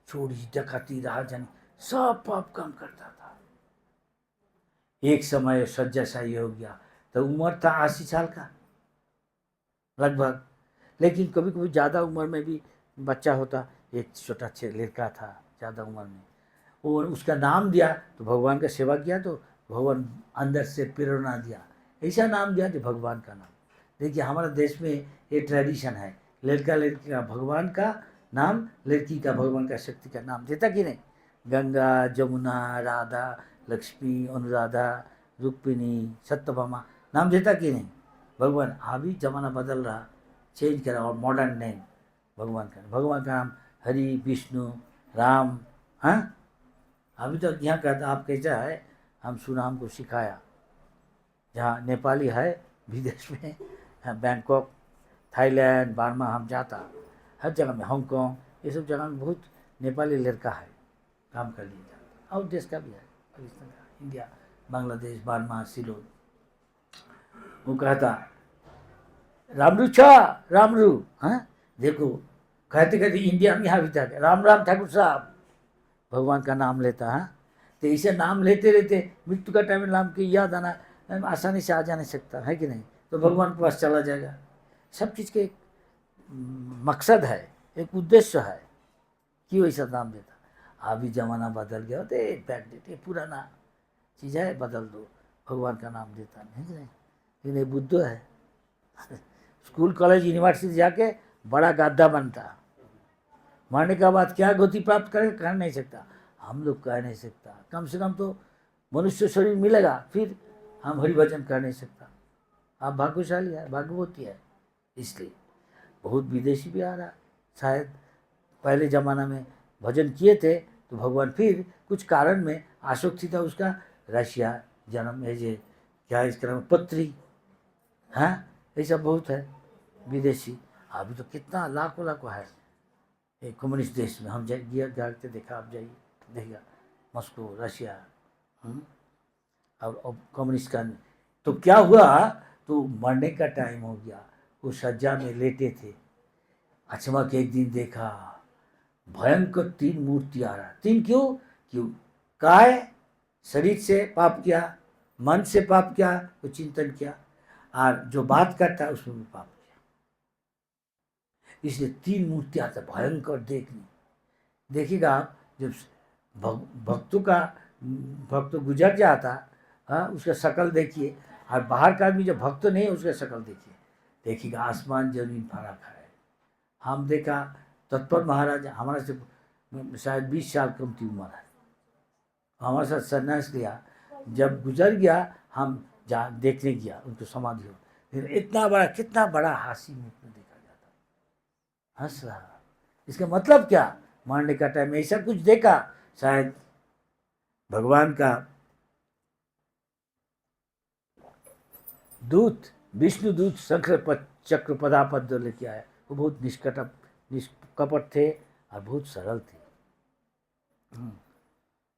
चोरी डकैती राह जाने सब पाप काम करता था। एक समय शଯ୍याशायी हो गया तो उम्र था 80 साल का लगभग। लेकिन कभी कभी ज़्यादा उम्र में भी बच्चा होता। एक छोटा लड़का था ज़्यादा उम्र में, और उसका नाम दिया तो भगवान का सेवा किया तो भगवान अंदर से प्रेरणा दिया, ऐसा नाम दिया जो भगवान का नाम। देखिए हमारे देश में ये ट्रेडिशन है, लड़का लड़की का भगवान का नाम, लड़की का भगवान का शक्ति का नाम देता कि नहीं। गंगा, जमुना, राधा, लक्ष्मी, अनुराधा, रुक्मिणी, सत्यभामा नाम देता कि नहीं भगवान। अभी जमाना बदल रहा, चेंज करा और मॉडर्न नेम भगवान का नाम हरि, विष्णु, राम। हाँ, अभी तो यहाँ का आप कैसा है, हम सुना, हमको सिखाया। जहाँ नेपाली है विदेश में, बैंकॉक, थाईलैंड, बर्मा, हम जाता हर जगह में, हांगकांग, ये सब जगह में बहुत नेपाली लड़का है काम कर लिए जाता। और देश का भी है, पाकिस्तान का, इंडिया, बांग्लादेश, बर्मा, सिलोन। वो कहता रामरू छा, रामरू, हाँ देखो, कहते कहते इंडिया में यहाँ भी था, राम राम ठाकुर साहब, भगवान का नाम लेता है। तो ऐसे नाम लेते लेते मृत्यु का टाइम नाम की याद आना आसानी से आ जा नहीं सकता है कि नहीं, तो भगवान के पास चला जाएगा। सब चीज़ के एक मकसद है, एक उद्देश्य है, क्यों ऐसा नाम देता। अभी ज़माना बदल गया तो एक बैकडेट, ये पुराना चीज़ है, बदल दो, भगवान का नाम देता नहीं कि नहीं। लेकिन ये बुद्ध है स्कूल कॉलेज यूनिवर्सिटी जाके बड़ा गद्दा बनता, मरने के बाद क्या गति प्राप्त करे कर नहीं सकता। हम लोग कह नहीं सकता, कम से कम तो मनुष्य शरीर मिलेगा, फिर हम हरिभजन कर नहीं सकता। आप भाग्यशाली है, भाग्यवती है। इसलिए बहुत विदेशी भी आ रहा, शायद पहले ज़माना में भजन किए थे तो भगवान फिर कुछ कारण में आसक्ति था उसका, रशिया जन्म है जे क्या इसका नाम पत्री, हाँ ऐसा बहुत है विदेशी। अभी तो कितना लाखों लाखों है एक कम्युनिस्ट देश में। हम जाते देखा, आप जाइए देखिएगा, मॉस्को, रशिया, और कम्युनिस्ट का। तो क्या हुआ, तो मरने का टाइम हो गया, वो सज्जा में लेटे थे। अचानक एक दिन देखा भयंकर 3 मूर्ति आ रहा। 3 क्यों काय शरीर से पाप किया, मन से पाप किया, वो चिंतन किया, और जो बात करता है उसमें भी पाप किया। इसलिए 3 मूर्ति आता भयंकर देखनी। देखिएगा आप, जब भक्त गुजर जाता, हाँ उसका शक्ल देखिए, और बाहर का आदमी जब भक्त नहीं है उसका शक्ल देखिए, देखिएगा आसमान जमीन फर्क है। हम देखा तत्पर महाराज हमारे से शायद 20 साल कम की उम्र है, हमारे साथ संन्यास लिया, जब गुजर गया हम देखने गया उनको समाधि हो, फिर इतना बड़ा, कितना बड़ा हासी मुख में देखा जाता, हंस रहा। इसका मतलब क्या, मरने का टाइम ऐसा कुछ देखा, शायद भगवान का दूत, विष्णु दूत शंकर चक्र पदापद लेके आया। वो बहुत निष्कपट थे और बहुत सरल थे।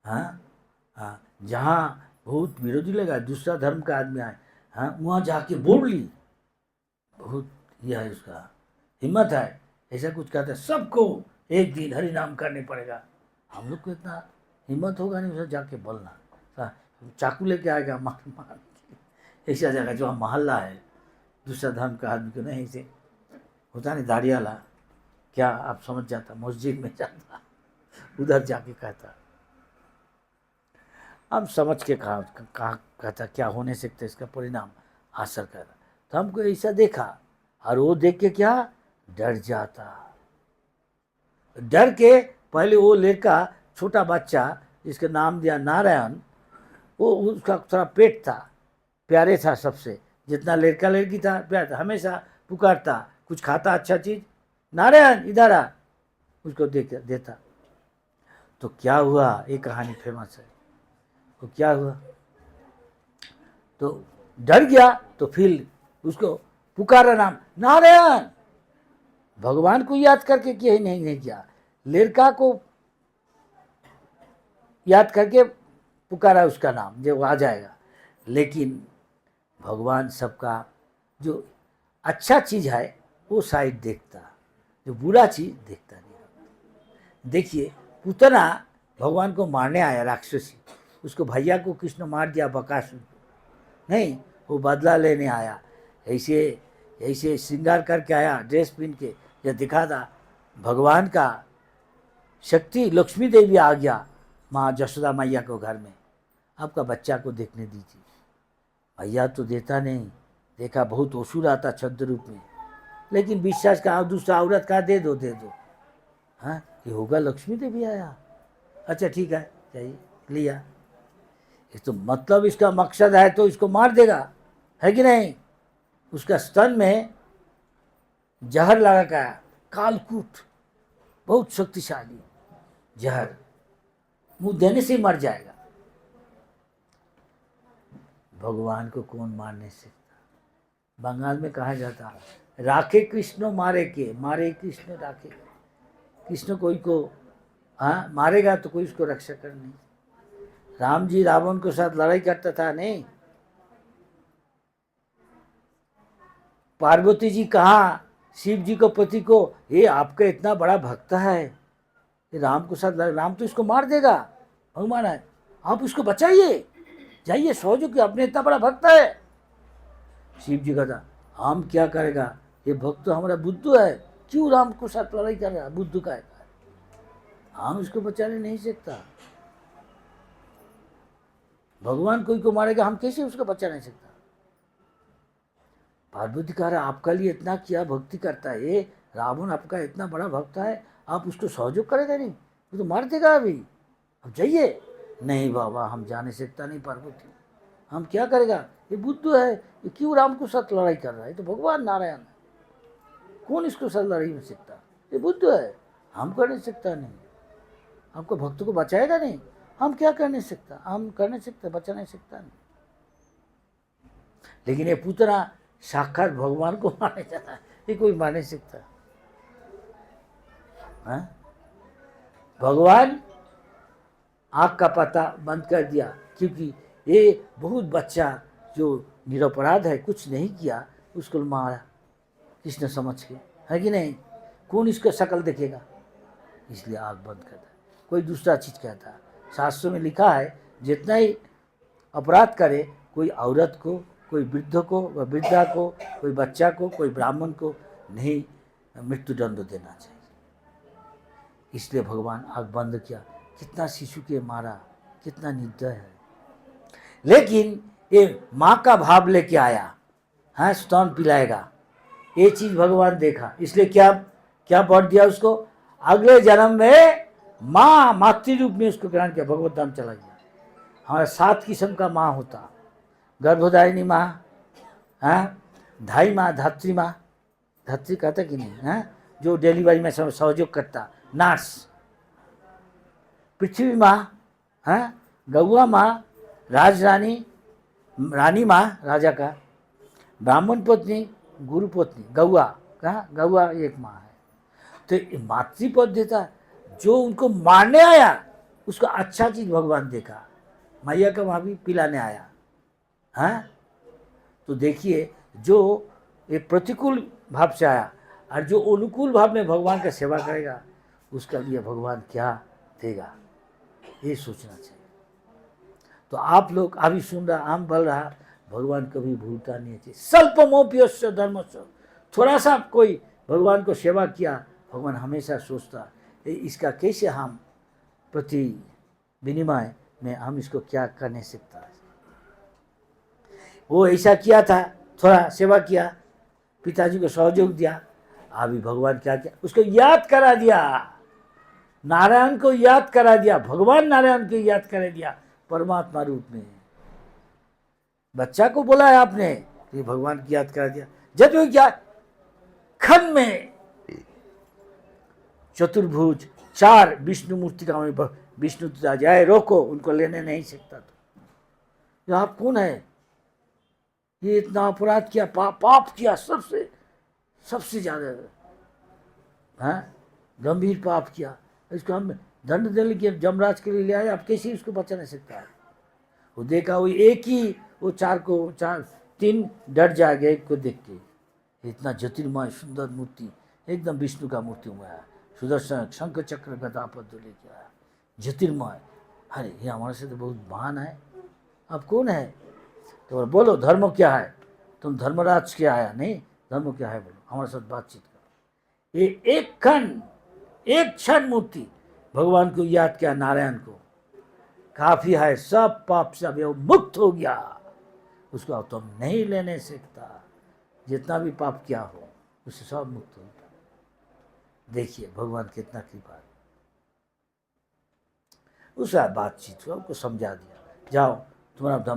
हाँ, जहाँ बहुत विरोधी लगा, दूसरा धर्म का आदमी आए, हाँ वहाँ जाके बोल ली, बहुत यह है उसका हिम्मत है। ऐसा कुछ कहता है सबको एक दिन हरि नाम करने पड़ेगा। हम लोग को इतना हिम्मत होगा नहीं उसे जाके बोलना, चाकू लेके आएगा मार ऐसा जगह जो मोहल्ला है, दूसरा धर्म का आदमी को नहीं, ऐसे होता नहीं दाढ़ियाला, क्या आप समझ जाता, मस्जिद में जाता, उधर जाके कहता, हम समझ के कहा कहता क्या होने सकता इसका परिणाम असर कर रहा। तो हमको ऐसा देखा, और वो देख के क्या डर जाता, डर के पहले वो लड़का छोटा बच्चा जिसका नाम दिया नारायण, वो उसका थोड़ा पेट था, प्यारे था सबसे, जितना लड़का लड़की था प्यार था, हमेशा पुकारता, कुछ खाता अच्छा चीज, नारायण इधर आ, उसको देता। तो क्या हुआ, ये कहानी फेमस है। तो क्या हुआ, तो डर गया, तो फिर उसको पुकारा नाम नारायण। भगवान को याद करके किया ही नहीं किया, लड़का को याद करके पुकारा उसका नाम, जो वो आ जाएगा। लेकिन भगवान सबका जो अच्छा चीज़ है वो साइड देखता, जो बुरा चीज़ देखता नहीं। देखिए, पूतना भगवान को मारने आया, राक्षसी, उसको भैया को कृष्ण मार दिया, बकासुर को। नहीं, वो बदला लेने आया। ऐसे ऐसे श्रृंगार करके आया, ड्रेस पहन के, जब दिखा था भगवान का शक्ति, लक्ष्मी देवी आ गया माँ जशोदा मैया को घर में, आपका बच्चा को देखने दीजिए। भैया तो देता नहीं, देखा बहुत असुर आता छद्म रूप में, लेकिन विश्वास का दूसरा औरत का दे दो। हाँ, ये होगा लक्ष्मी देवी आया, अच्छा ठीक है, चाहिए लिया। ये तो मतलब इसका मकसद है तो इसको मार देगा, है कि नहीं। उसका स्तन में जहर लगा का, कालकूट, बहुत शक्तिशाली जहर, मुंह देने से ही मर जाएगा। भगवान को कौन मार नहीं सकता। बंगाल में कहा जाता है, राखे कृष्ण मारे के, मारे कृष्ण राखे। कृष्ण कोई को मारेगा तो कोई उसको रक्षा कर नहीं। राम जी रावण के साथ लड़ाई करता था, नहीं। पार्वती जी कहा शिव जी को पति को, ये आपका इतना बड़ा भक्त है, ये राम के साथ राम तो इसको मार देगा, भगवान है, आप उसको बचाइए, जाइए सहयोग, अपने इतना बड़ा भक्त है। शिव जी का था, हम क्या करेगा, ये भक्त तो हमारा बुद्धू है, क्यों राम को साथ लड़ाई कर रहा है, बुद्धू का है, हम उसको बचाने नहीं सकता। भगवान कोई को मारेगा, हम कैसे उसको बचा नहीं सकता। पार्वती कह रहा, आपका लिए इतना किया, भक्ति करता है, ये रावण आपका इतना बड़ा भक्त है, आप उसको सहयोग करेगा नहीं, वो तो मार देगा अभी, अब जाइए। नहीं बाबा, हम जा नहीं सकता, नहीं पार्वती, हम क्या करेगा, ये बुद्धू है, ये क्यों राम को साथ लड़ाई कर रहा है, तो भगवान नारायण है, कौन इसको साथ लड़ाई में सकता, ये बुद्धू है, हम कर नहीं सकता, नहीं आपको भक्त को बचाएगा नहीं, हम क्या कर नहीं सकता, हम कर नहीं सकते, बचा नहीं सकता नहीं। लेकिन ये पूतना साक्षात भगवान को मारने जाता है, ये कोई मार नहीं सकता। भगवान आँख का पता बंद कर दिया, क्योंकि ये बहुत बच्चा जो निरपराध है, कुछ नहीं किया, उसको मारा कृष्ण समझ के, है कि नहीं, कौन इसका शक्ल देखेगा, इसलिए आँख बंद करता। कोई दूसरा चीज़ कहता है, शास्त्रों में लिखा है, जितना ही अपराध करे, कोई औरत को, कोई वृद्ध को, वृद्धा को, कोई बच्चा को, कोई ब्राह्मण को नहीं मृत्युदंड देना चाहिए। इसलिए भगवान आँख बंद किया। कितना शिशु के मारा, कितना निर्दय है। लेकिन ये माँ का भाव लेके आया, हाँ, स्तन पिलाएगा, ये चीज़ भगवान देखा, इसलिए क्या क्या वर दिया उसको, अगले जन्म में माँ, मातृ रूप में उसको ग्रहण किया, भगवत धाम चला गया। हमारा 7 किस्म का माँ होता, गर्भधारिणी माँ, हाँ, धाई माँ, धात्री माँ, धात्री कहता कि नहीं, हाँ, जो डिलीवरी में सहयोग करता, नर्स, पृथ्वी माँ, हाँ, गौआ माँ, राजरानी, रानी माँ राजा का, ब्राह्मण पत्नी, गुरु पत्नी, गौआ, कहाँ, गौआ एक माँ है। तो मातृपद देता, जो उनको मारने आया उसको अच्छा चीज भगवान देखा, मैया का वहाँ भी पिलाने आया, हाँ। तो देखिए, जो ये प्रतिकूल भाव से आया और जो अनुकूल भाव में भगवान का सेवा करेगा, उसका लिए भगवान क्या देगा, ये सोचना चाहिए। तो आप लोग अभी सुन रहा, हम बोल रहा, भगवान कभी भूलता नहीं चाहिए। स्वल्पमोप्यस्य धर्मस्य, थोड़ा सा कोई भगवान को सेवा किया, भगवान हमेशा सोचता इसका कैसे हम प्रति विनिमय में हम इसको क्या कर नहीं सकता। वो ऐसा किया था, थोड़ा सेवा किया, पिताजी को सहयोग दिया, अभी भगवान क्या किया, उसको याद करा दिया, नारायण को याद करा दिया, भगवान नारायण को याद करा दिया परमात्मा रूप में। बच्चा को बोला है आपने कि भगवान की याद करा दिया, जब वो क्या खन में चतुर्भुज 4 विष्णु मूर्ति का हमें विष्णु आ जाए, रोको, उनको लेने नहीं सकता। तो ये आप कौन है? ये इतना अपराध किया, पाप किया, सबसे ज्यादा गंभीर पाप किया, इसको हम दंड देने के जमराज के लिए ले आए। आप कैसे उसको बचा नहीं सकता है? वो देखा, वो एक ही, वो 3 डर जाएगा एक को देख के। इतना ज्योतिर्मय सुंदर मूर्ति, एकदम विष्णु का मूर्ति हुआ है, सुदर्शन शंख चक्र गदा पद्म लेके आया, ज्योतिर्मय। अरे ये हमारे से तो बहुत महान है, आप कौन है? तो बोलो धर्म क्या है? तुम धर्मराज क्या आया? नहीं, धर्म क्या है बोलो, हमारे साथ बातचीत करो। ये एक क्षण मूर्ति भगवान को याद किया, नारायण को, काफी है, सब पाप से अब मुक्त हो गया। उसको अब तुम नहीं लेने सकता, जितना भी पाप किया हो उससे सब मुक्त हो गया। देखिए भगवान कितना कृपा है। उसका बातचीत हुआ, उसको समझा दिया, जाओ तुम्हारा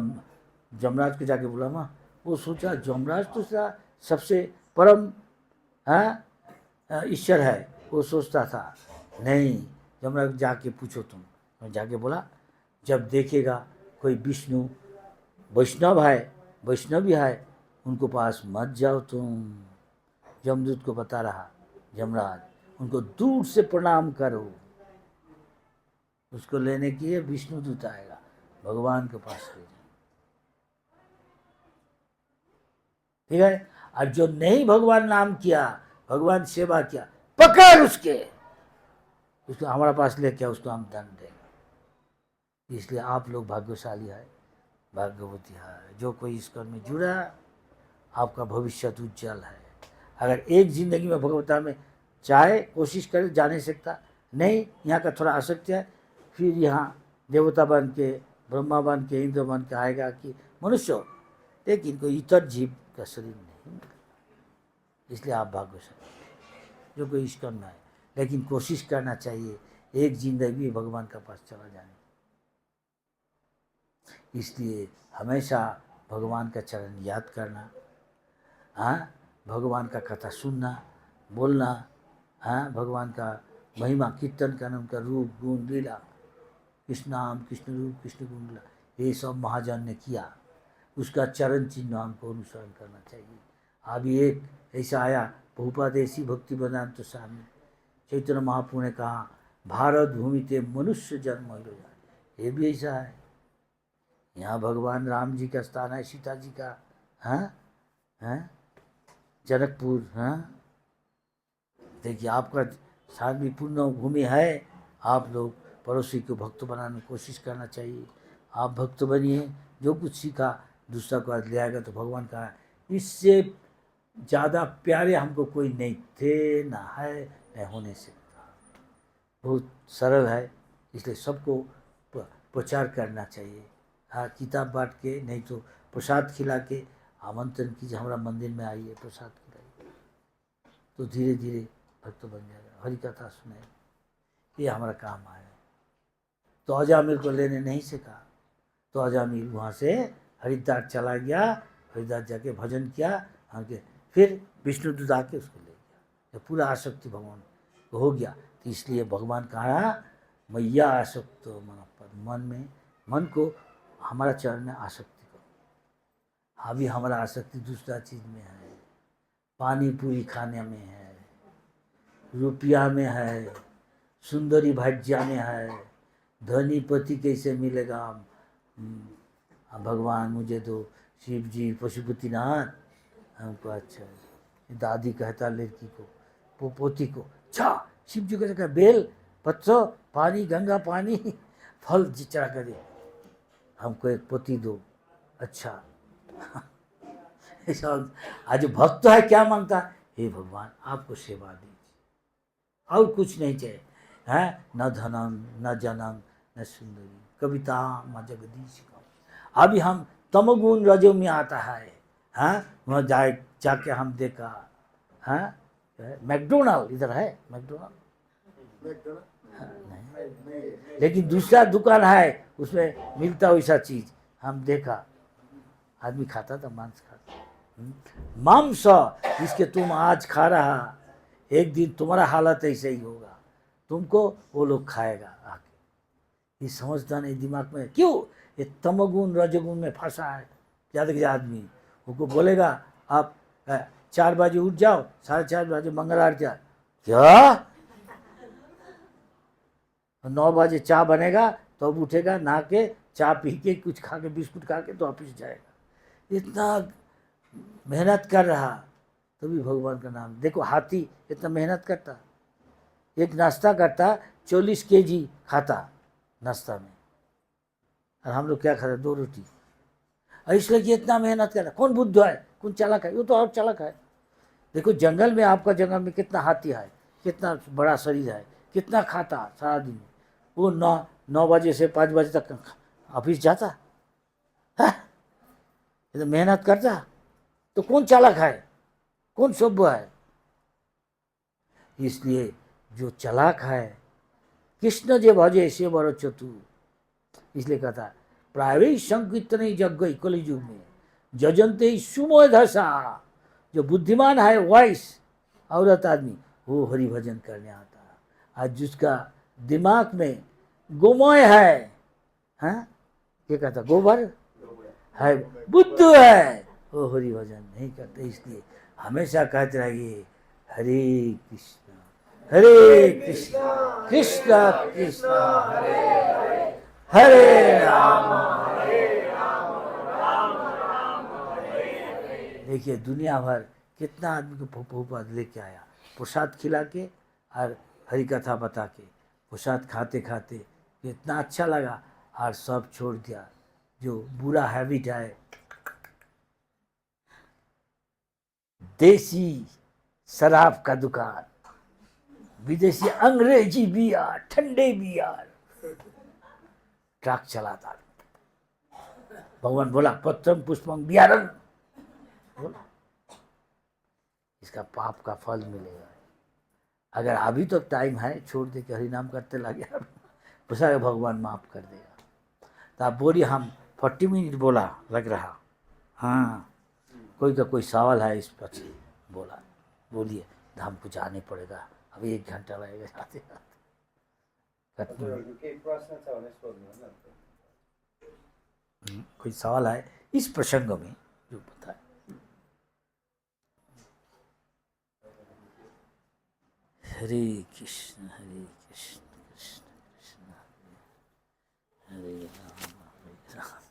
जमराज को जाके बोला। माँ वो सोचा जमराज तो सबसे परम ईश्वर है, वो सोचता था। नहीं, जमराज जाके पूछो तुम। जाके बोला, जब देखेगा कोई विष्णु वैष्णवी है, उनको पास मत जाओ तुम। जमदूत को बता रहा जमराज, उनको दूर से प्रणाम करो। उसको लेने के लिए विष्णु दूत आएगा, भगवान के पास ले जाओ, ठीक है। और जो नहीं भगवान नाम किया, भगवान सेवा किया, पकड़ उसको हमारे पास लेके उसको हम दंड देंगे। इसलिए आप लोग भाग्यशाली है, भाग्यवती है, जो कोई इस कर्म में जुड़ा, आपका भविष्य उज्जवल है। अगर एक जिंदगी में भगवता में चाहे कोशिश करे, जा नहीं सकता, नहीं यहाँ का थोड़ा आसक्ति है, फिर यहाँ देवता बन के, ब्रह्मा बन के, इंद्र बन के आएगा कि मनुष्य, लेकिन कोई इतर जीव का शरीर नहीं। इसलिए आप भाग्यशाली जो कोई इस कर्म में है, लेकिन कोशिश करना चाहिए एक जिंदगी भगवान का पास चला जाने। इसलिए हमेशा भगवान का चरण याद करना, भगवान का कथा सुनना, बोलना, भगवान का महिमा कीर्तन करना, उनका रूप गुण लीला, कृष्ण नाम, कृष्ण रूप, कृष्ण गुण लीला, ये सब महाजन ने किया। उसका चरण चिन्ह हमको अनुसरण करना चाहिए। अभी एक ऐसा आया, बहुपादेशी भक्ति वेदांत स्वामी चैतन्य महाप्रभु ने कहा, भारत भूमि ते मनुष्य जन्म हो जाए। ये भी ऐसा है, यहाँ भगवान राम जी का स्थान है, सीता जी का, जनकपुर, देखिए आपका स्थान भी पूर्ण भूमि है। आप लोग पड़ोसी को भक्त बनाने की कोशिश करना चाहिए। आप भक्त बनिए, जो कुछ सीखा दूसरा को आज ले आएगा तो भगवान का, इससे ज़्यादा प्यारे हमको कोई नहीं थे, ना है, न होने सकता। बहुत सरल है, इसलिए सबको प्रचार करना चाहिए। किताब बांट के, नहीं तो प्रसाद खिला के आमंत्रण कीजिए, हमारा मंदिर में आइए, प्रसाद खिलाइए, तो धीरे धीरे भक्त बन जाएगा। हरि कथा सुने, ये हमारा काम है। तो अजामिल को लेने नहीं सका, तो अजामिल वहाँ से हरिद्वार चला गया, हरिद्वार जाके भजन किया, फिर विष्णुदूत आके उसको ले गया। जब पूरा आसक्ति भगवान को हो गया, तो इसलिए भगवान कहा, मैया आसक्त मन में, मन को हमारा चरण में आसक्ति करो। अभी हमारा आसक्ति दूसरा चीज़ में है, पानी पूरी खाने में है, रुपया में है, सुंदरी भाज्या में है, धनी पति कैसे मिलेगा, भगवान मुझे दो, शिव जी पशुपतिनाथ हमको। अच्छा, दादी कहता लड़की को, पोती को, अच्छा शिव जी को कहता बेल पत्थर पानी, गंगा पानी, फल चढ़ा कर दे, हमको एक पोती दो। अच्छा ऐसा आज भक्त है, क्या मांगता है, हे भगवान आपको सेवा दीजिए, और कुछ नहीं चाहिए, है न धनम न जनम न सुंदरी, कविता माँ जगदीश का। अभी हम तमोगुण रजो में आता है, वहाँ जाके हम देखा, मैकडोनल्ड इधर है, मैकडोनल्ड नहीं, लेकिन दूसरा दुकान है उसमें मिलता वैसा चीज, हम देखा, आदमी खाता था, मांस खाता, मांस जिसके तुम आज खा रहा, एक दिन तुम्हारा हालत ऐसे ही होगा। तुमको वो लोग खाएगा आके। ये समझता नहीं दिमाग में, क्यों ये तमोगुण रजोगुण में फंसा है ज़्यादा से ज़्यादा आदमी। उनको बोलेगा आप 4 बजे उठ जाओ, 4:30 बजे मंगल आरती, क्या 9 बजे चाय बनेगा तो अब उठेगा, नहा के चाय पी के कुछ खा के बिस्कुट खा के तो ऑफिस जाएगा। इतना मेहनत कर रहा तभी भगवान का नाम। देखो हाथी इतना मेहनत करता, एक नाश्ता करता 40 kg खाता नाश्ता में, और हम लोग क्या खाते 2 रोटी। और इसलिए कि इतना मेहनत कर रहा। कौन बुद्ध है, कौन चालाक है? वो तो और चालाक है। देखो जंगल में, आपका जंगल में कितना हाथी है, कितना बड़ा शरीर है, कितना खाता सारा दिन। वो 9 बजे से 5 बजे तक ऑफिस जाता है, ये तो मेहनत करता। तो कौन चालाक है, कौन सभ्य है? इसलिए जो चालाक है, कृष्ण जे भजे से बड़ो चतुर। इसलिए कहता प्राय संकीर्तन यज्ञ कलियुग में जजनते सुमोय धसा। जो बुद्धिमान है वाइस औरत आदमी, वो हरि भजन करने आता है। आज जिसका दिमाग में गोमय है, हाँ क्या कहता, गोबर है, बुद्ध है, वो हरि भजन नहीं करते। इसलिए हमेशा कहते रहिए हरे कृष्ण हरे कृष्ण कृष्ण कृष्ण हरे हरे हरे राम हरे राम राम राम हरे हरे। देखिए दुनिया भर कितना आदमी को प्रभुपाद लेके आया, प्रसाद खिला के और हरि कथा बता के, प्रसाद खाते खाते इतना अच्छा लगा और सब छोड़ दिया। जो बुरा हैबिट है, देसी शराब का दुकान, विदेशी अंग्रेजी बियर, ठंडे बियर, ट्रक चलाता। भगवान बोला पत्रम पुष्पम बियारन, बोला इसका पाप का फल मिलेगा। अगर अभी तो टाइम है, छोड़ दे के हरि नाम करते लगे, पूछा भगवान माफ कर देगा। तो आप बोलिए हम 40 मिनट बोला लग रहा। हाँ कोई का कोई सवाल है इस पर? बोला बोलिए, हमको जाने पड़ेगा, अभी 1 घंटा लगेगा जाते कोई सवाल है इस प्रसंग में जो बताए? हरे कृष्ण कृष्ण कृष्ण हरे राम हरे राम।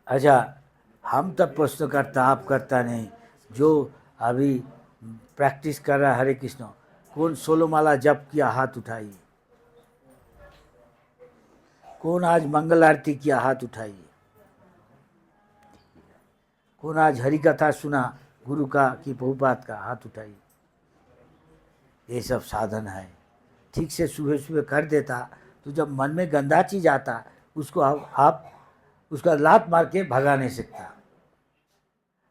अच्छा हम तब प्रश्न करता, आप करता नहीं। जो अभी प्रैक्टिस कर रहा है हरे कृष्ण, कौन 16 माला जप किया हाथ उठाइए। कौन आज मंगल आरती किया हाथ उठाइए। कौन आज हरि कथा सुना गुरु का कि प्रभुपाद का, हाथ उठाइए। ये सब साधन है। ठीक से सुबह सुबह कर देता तो जब मन में गंदा चीज आता उसको आप उसका लात मार के भगा नहीं सकता।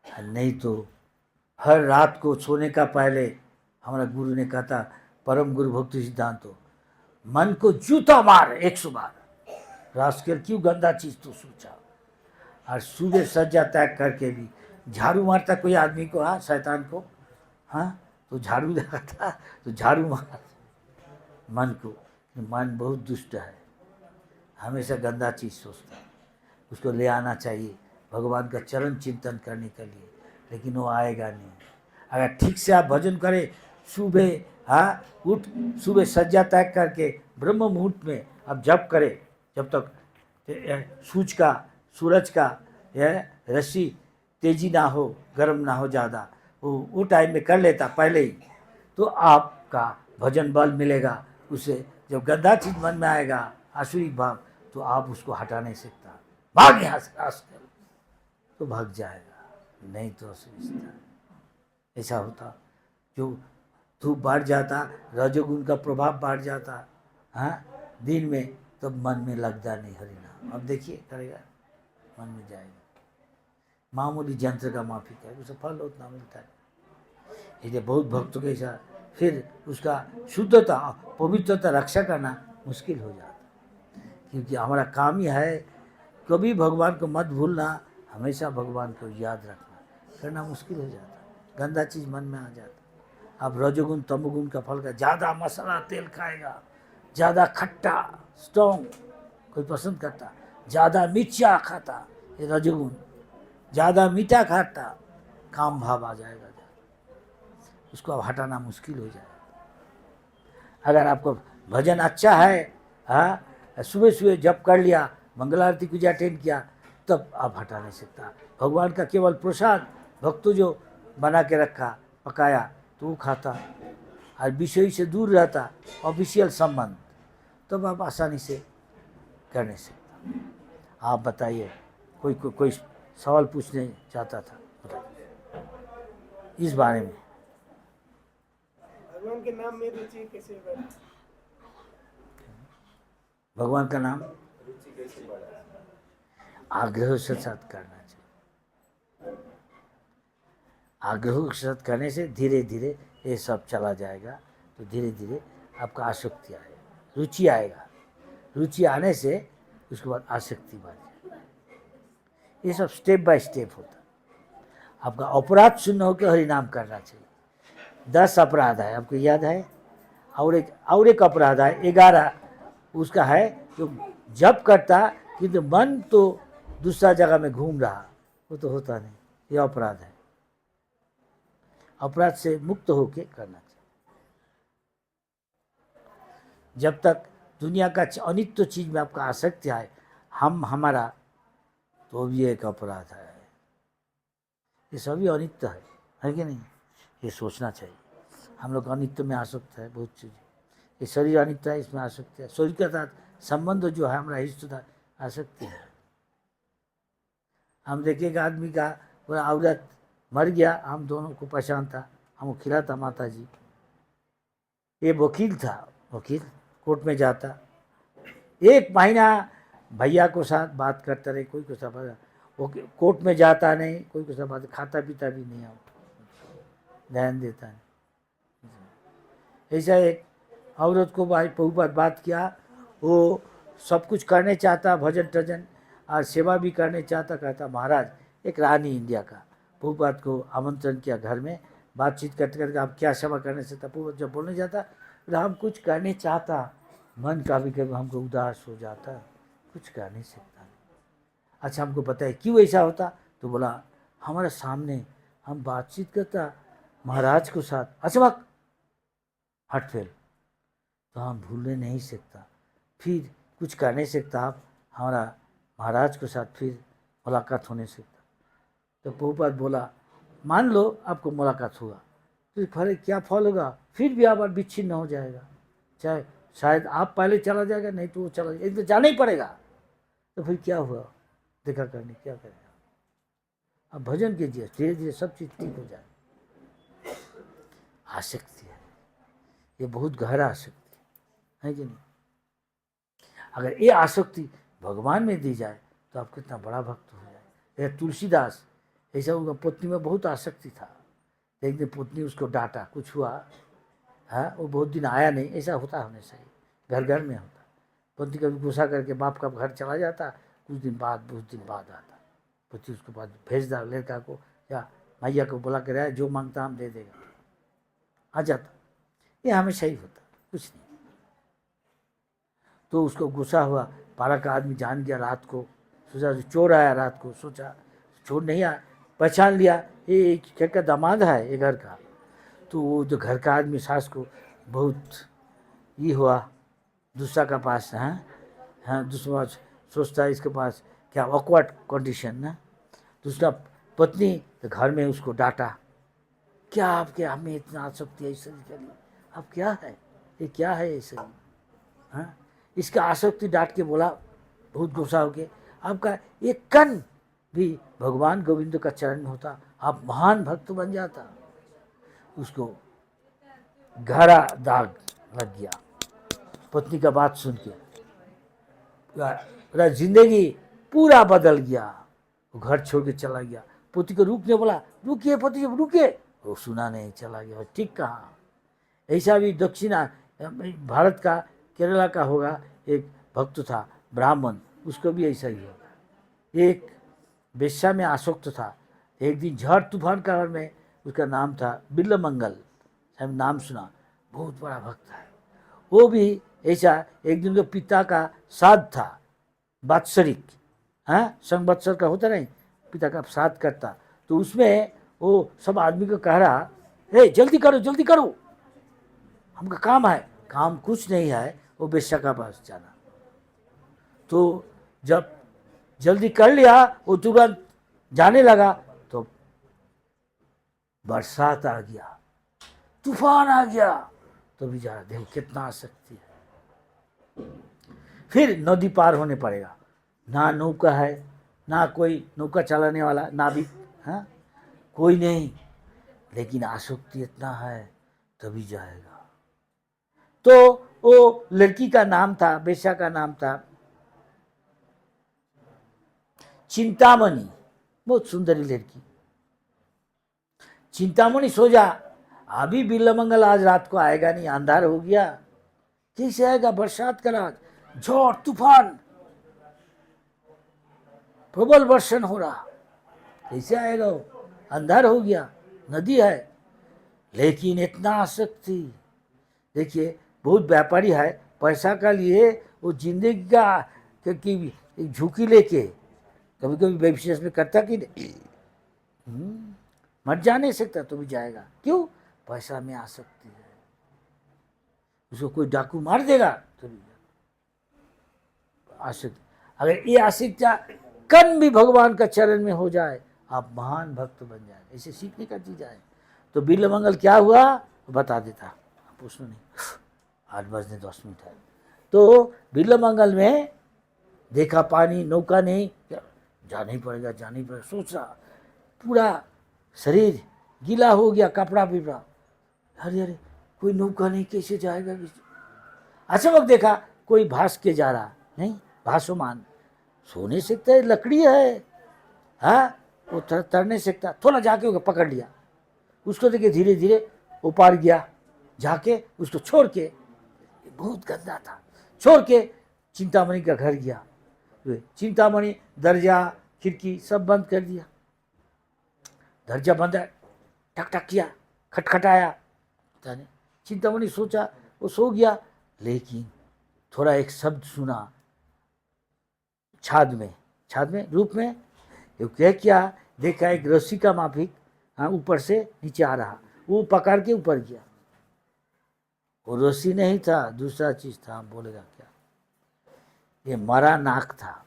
नहीं तो हर रात को सोने का पहले हमारा गुरु ने कहा था, परम गुरु भक्ति सिद्धांत हो, मन को जूता मार 100 बार, रास्केल क्यों गंदा चीज तो सोचा। और सुबह सज्जा त्याग करके भी झाड़ू मारता कोई आदमी को, हाँ शैतान को, हाँ तो झाड़ू लगाता तो झाड़ू मार मन को। मन बहुत दुष्ट है, हमेशा गंदा चीज सोचता है। उसको ले आना चाहिए भगवान का चरण चिंतन करने के लिए, लेकिन वो आएगा नहीं। अगर ठीक से आप भजन करें सुबह, हाँ उठ सुबह सज्जा त्याग करके ब्रह्म मुहूर्त में आप जप करें, जब तक सूरज का यह रस्सी तेजी ना हो, गर्म ना हो ज़्यादा, वो टाइम में कर लेता पहले ही, तो आपका भजन बल मिलेगा। उसे जब गंदा चीज मन में आएगा, आसुरिक भाव, तो आप उसको हटा नहीं सकता। भाग यहाँ से रास्ते, तो भाग जाएगा, नहीं तो असुविधा। ऐसा होता जो धूप बढ़ जाता, रजोगुण का प्रभाव बढ़ जाता, हाँ दिन में, तो मन में लगता नहीं हरिनाम। अब देखिए करेगा, मन में जाएगा। मामूली यंत्र का माफी करेगा, उसे फल उतना मिलता है। इसलिए बहुत भक्तों के साथ फिर उसका शुद्धता पवित्रता रक्षा करना मुश्किल हो जाता, क्योंकि हमारा काम ही है कभी भगवान को मत भूलना, हमेशा भगवान को याद रखना। करना मुश्किल हो जाता, गंदा चीज़ मन में आ जाता। अब रजोगुण तमोगुण का फल का, ज़्यादा मसाला तेल खाएगा, ज़्यादा खट्टा स्ट्रॉन्ग कोई पसंद करता, ज़्यादा मिर्चा खाता ये रजोगुण, ज़्यादा मीठा खाता काम भाव आ जाएगा, उसको अब हटाना मुश्किल हो जाएगा। अगर आपको भजन अच्छा है, हाँ सुबह सुबह जप कर लिया, मंगल आरती पूजा अटेंड किया, तब आप हटा नहीं सकता। भगवान का केवल प्रसाद भक्तों जो बना के रखा पकाया तो वो खाता, और विषय से दूर रहता, ऑफिशियल संबंध, तब आप आसानी से कर नहीं सकता। आप बताइए, कोई सवाल पूछने चाहता था, बताइए इस बारे में। भगवान के नाम में रुचि कैसे बढ़े? भगवान का नाम आग्रह के साथ करना चाहिए। आग्रह के साथ करने से धीरे धीरे ये सब चला जाएगा, तो धीरे धीरे आपका आसक्ति आएगा, रुचि आएगा, रुचि आने से उसके बाद आसक्ति बढ़ जाएगी। ये सब स्टेप बाय स्टेप होता है। आपका अपराध शून्य होकर हरिनाम करना चाहिए। 10 अपराध है, आपको याद है, और एक अपराध है 11, उसका है जो जप करता किंतु मन तो दूसरा जगह में घूम रहा, वो तो होता नहीं, ये अपराध है। अपराध से मुक्त होके करना चाहिए। जब तक दुनिया का अनित्य चीज में आपका आसक्ति है, हमारा, तो भी एक अपराध है। ये सभी अनित्य है कि नहीं, ये सोचना चाहिए। हम लोग अनित्य में आसक्त है बहुत चीज़, ये शरीर अनित्य है, इसमें आसक्ति है। शरीर के साथ संबंध जो है हमारा हिस्सा आसक्ति है। हम देखेगा आदमी का पूरा औरत मर गया, हम दोनों को पहचान था, हमको खिलाता माता जी। ये वकील था, वकील कोर्ट में जाता, 1 महीना भैया को साथ बात करता रहे, कोई को साथ वो कोर्ट में जाता नहीं, कोई को साथ बात, खाता पीता भी नहीं, ध्यान देता नहीं। ऐसा एक औरत को भाई बहुत बात किया, वो सब कुछ करने चाहता, भजन टजन और सेवा भी करने चाहता। कहता महाराज, एक रानी इंडिया का प्रभुपाद को आमंत्रण किया घर में, बातचीत करते करते आप क्या सेवा करने से, प्रभुपाद जब बोलने जाता, हम कुछ करने चाहता, मन का भी कभी हमको उदास हो जाता, कुछ कर नहीं सकता। अच्छा हमको पता है क्यों ऐसा होता? तो बोला हमारे सामने हम बातचीत करता महाराज के साथ, अचानक हट फेल, तो हम भूलने नहीं सकता, फिर कुछ कर नहीं सकता, आप हमारा महाराज के साथ फिर मुलाकात होने सकता। तो प्रभुपाद बोला मान लो आपको मुलाकात हुआ, तो फल क्या फल होगा, फिर भी आप विच्छिन्न हो जाएगा, चाहे शायद आप पहले चला जाएगा, नहीं तो वो चला जाएगा, तो जाना ही पड़ेगा। तो फिर क्या हुआ, देखा करने क्या करेगा। अब भजन कीजिए, धीरे धीरे सब चीज़ ठीक हो जाए। आसक्ति है, ये बहुत गहरा आसक्ति है कि नहीं? अगर ये आसक्ति भगवान में दी जाए तो आप कितना बड़ा भक्त हो जाए। ये तुलसीदास, ऐसा उनका पत्नी में बहुत आसक्ति था, एक दिन पत्नी उसको डांटा, कुछ हुआ, हाँ वो बहुत दिन आया नहीं, ऐसा होता हमेशा ही, घर घर में होता। पत्नी कभी गुस्सा करके बाप का घर चला जाता, कुछ दिन बाद आता, पति उसके बाद भेज दा लड़का को या मैया को बुला के रहा, जो मांगता हम दे देगा, आ जाता। ये हमेशा ही होता, कुछ नहीं। तो उसको गुस्सा हुआ, पारा का आदमी जान गया, रात को सोचा चोर आया, रात को सोचा चोर नहीं आया, पहचान लिया ये घर का दामाद है, ये घर का। तो वो जो घर का आदमी सास को बहुत ये हुआ, दूसरा का पास, हाँ दूसरा सोचता है इसके पास क्या ऑकवर्ड कंडीशन ना। दूसरा पत्नी तो घर में उसको डांटा, क्या आपके हमें इतना आसक्ति है इस शरीर के लिए, अब क्या है ये, क्या है ये शरीर, हाँ इसका आसक्ति डांट के बोला बहुत गुस्सा हो के, आपका एक कण भी भगवान गोविंद का चरण में होता, आप महान भक्त बन जाता। उसको गहरा दाग लग गया पत्नी का बात सुन के, पूरा जिंदगी पूरा बदल गया। वो घर छोड़ के चला गया, पति को रुकने बोला, रुकिए पति जब रुके, वो सुना नहीं, चला गया। ठीक कहा। ऐसा भी दक्षिणा भारत का केरला का होगा, एक भक्त था ब्राह्मण, उसको भी ऐसा ही होगा। एक वेश्या में आसक्त था, एक दिन झड़ तूफान काल में, उसका नाम था बिल्लमंगल, हम नाम सुना, बहुत बड़ा भक्त है। वो भी ऐसा, एक दिन के पिता का श्राद्ध था, वात्सरिक, हाँ संवत्सर का होता नहीं, पिता का श्राद्ध करता, तो उसमें वो सब आदमी को कह रहा, हे जल्दी करो जल्दी करो, हमका काम है। काम कुछ नहीं है, वो बेश्या का पास जाना। तो जब जल्दी कर लिया, वो तुरंत जाने लगा, तो बरसात आ गया, तूफान आ गया, तो बेचारा देखो कितना आसक्ति है। फिर नदी पार होने पड़ेगा, ना नौका है, ना कोई नौका चलाने वाला, नाविक, हाँ कोई नहीं, लेकिन आसक्ति इतना है, तभी जाएगा। तो वो लड़की का नाम था, बेश्या का नाम था चिंतामणि, बहुत सुंदरी लड़की। चिंतामणि सो जा, अभी बिल्लमंगल आज रात को आएगा नहीं, अंधार हो गया, कैसे आएगा, बरसात का रात, झोड़ तूफान, प्रबल वर्षण हो रहा, कैसे आएगा वो, अंधार हो गया, नदी है। लेकिन इतना आसक्ति, देखिए बहुत व्यापारी है, पैसा का लिए वो जिंदगी का की झुकी लेके कभी कभी बिजनेस में करता कि मर जा नहीं सकता तो भी जाएगा, क्यों, पैसा में आसक्ति है। उसको कोई डाकू मार देगा तो भी आसक्ति। अगर ये आसक्तियाँ कन भी भगवान का चरण में हो जाए, आप महान भक्त बन जाए, ऐसे सीखने का चीज है। तो बिल्लमंगल क्या हुआ बता देता, पूछना नहीं, 8:10 है। तो बिल्लमंगल में देखा पानी, नौका नहीं, जाना ही पड़ेगा जाना ही पड़ेगा, सोच रहा, पूरा शरीर गीला हो गया, कपड़ा पिपड़ा, अरे अरे कोई नौका नहीं, कैसे जाएगा। अचानक देखा कोई भास के जा रहा, नहीं भासोमान, सो नहीं सकता है, लकड़ी है, हाँ वो तर नहीं सकता, थोड़ा जाके उसको पकड़ लिया, उसको देखे धीरे धीरे वो पार गया, जाके उसको छोड़ के, बहुत गंदा था, छोड़ के चिंतामणि का घर गया। चिंतामणि दरजा खिड़की सब बंद कर दिया, दरजा बंद है, ठक ठक किया, खटखटाया, पता नहीं, चिंतामणि सोचा वो सो गया, लेकिन थोड़ा एक शब्द सुना, छाद में रूप में, ये क्या किया, देखा एक रस्सी का माफिक, हाँ ऊपर से नीचे आ रहा, वो पकड़ के ऊपर गया, वो रस्सी नहीं था, दूसरा चीज था, बोलेगा क्या, ये मरा नाक था,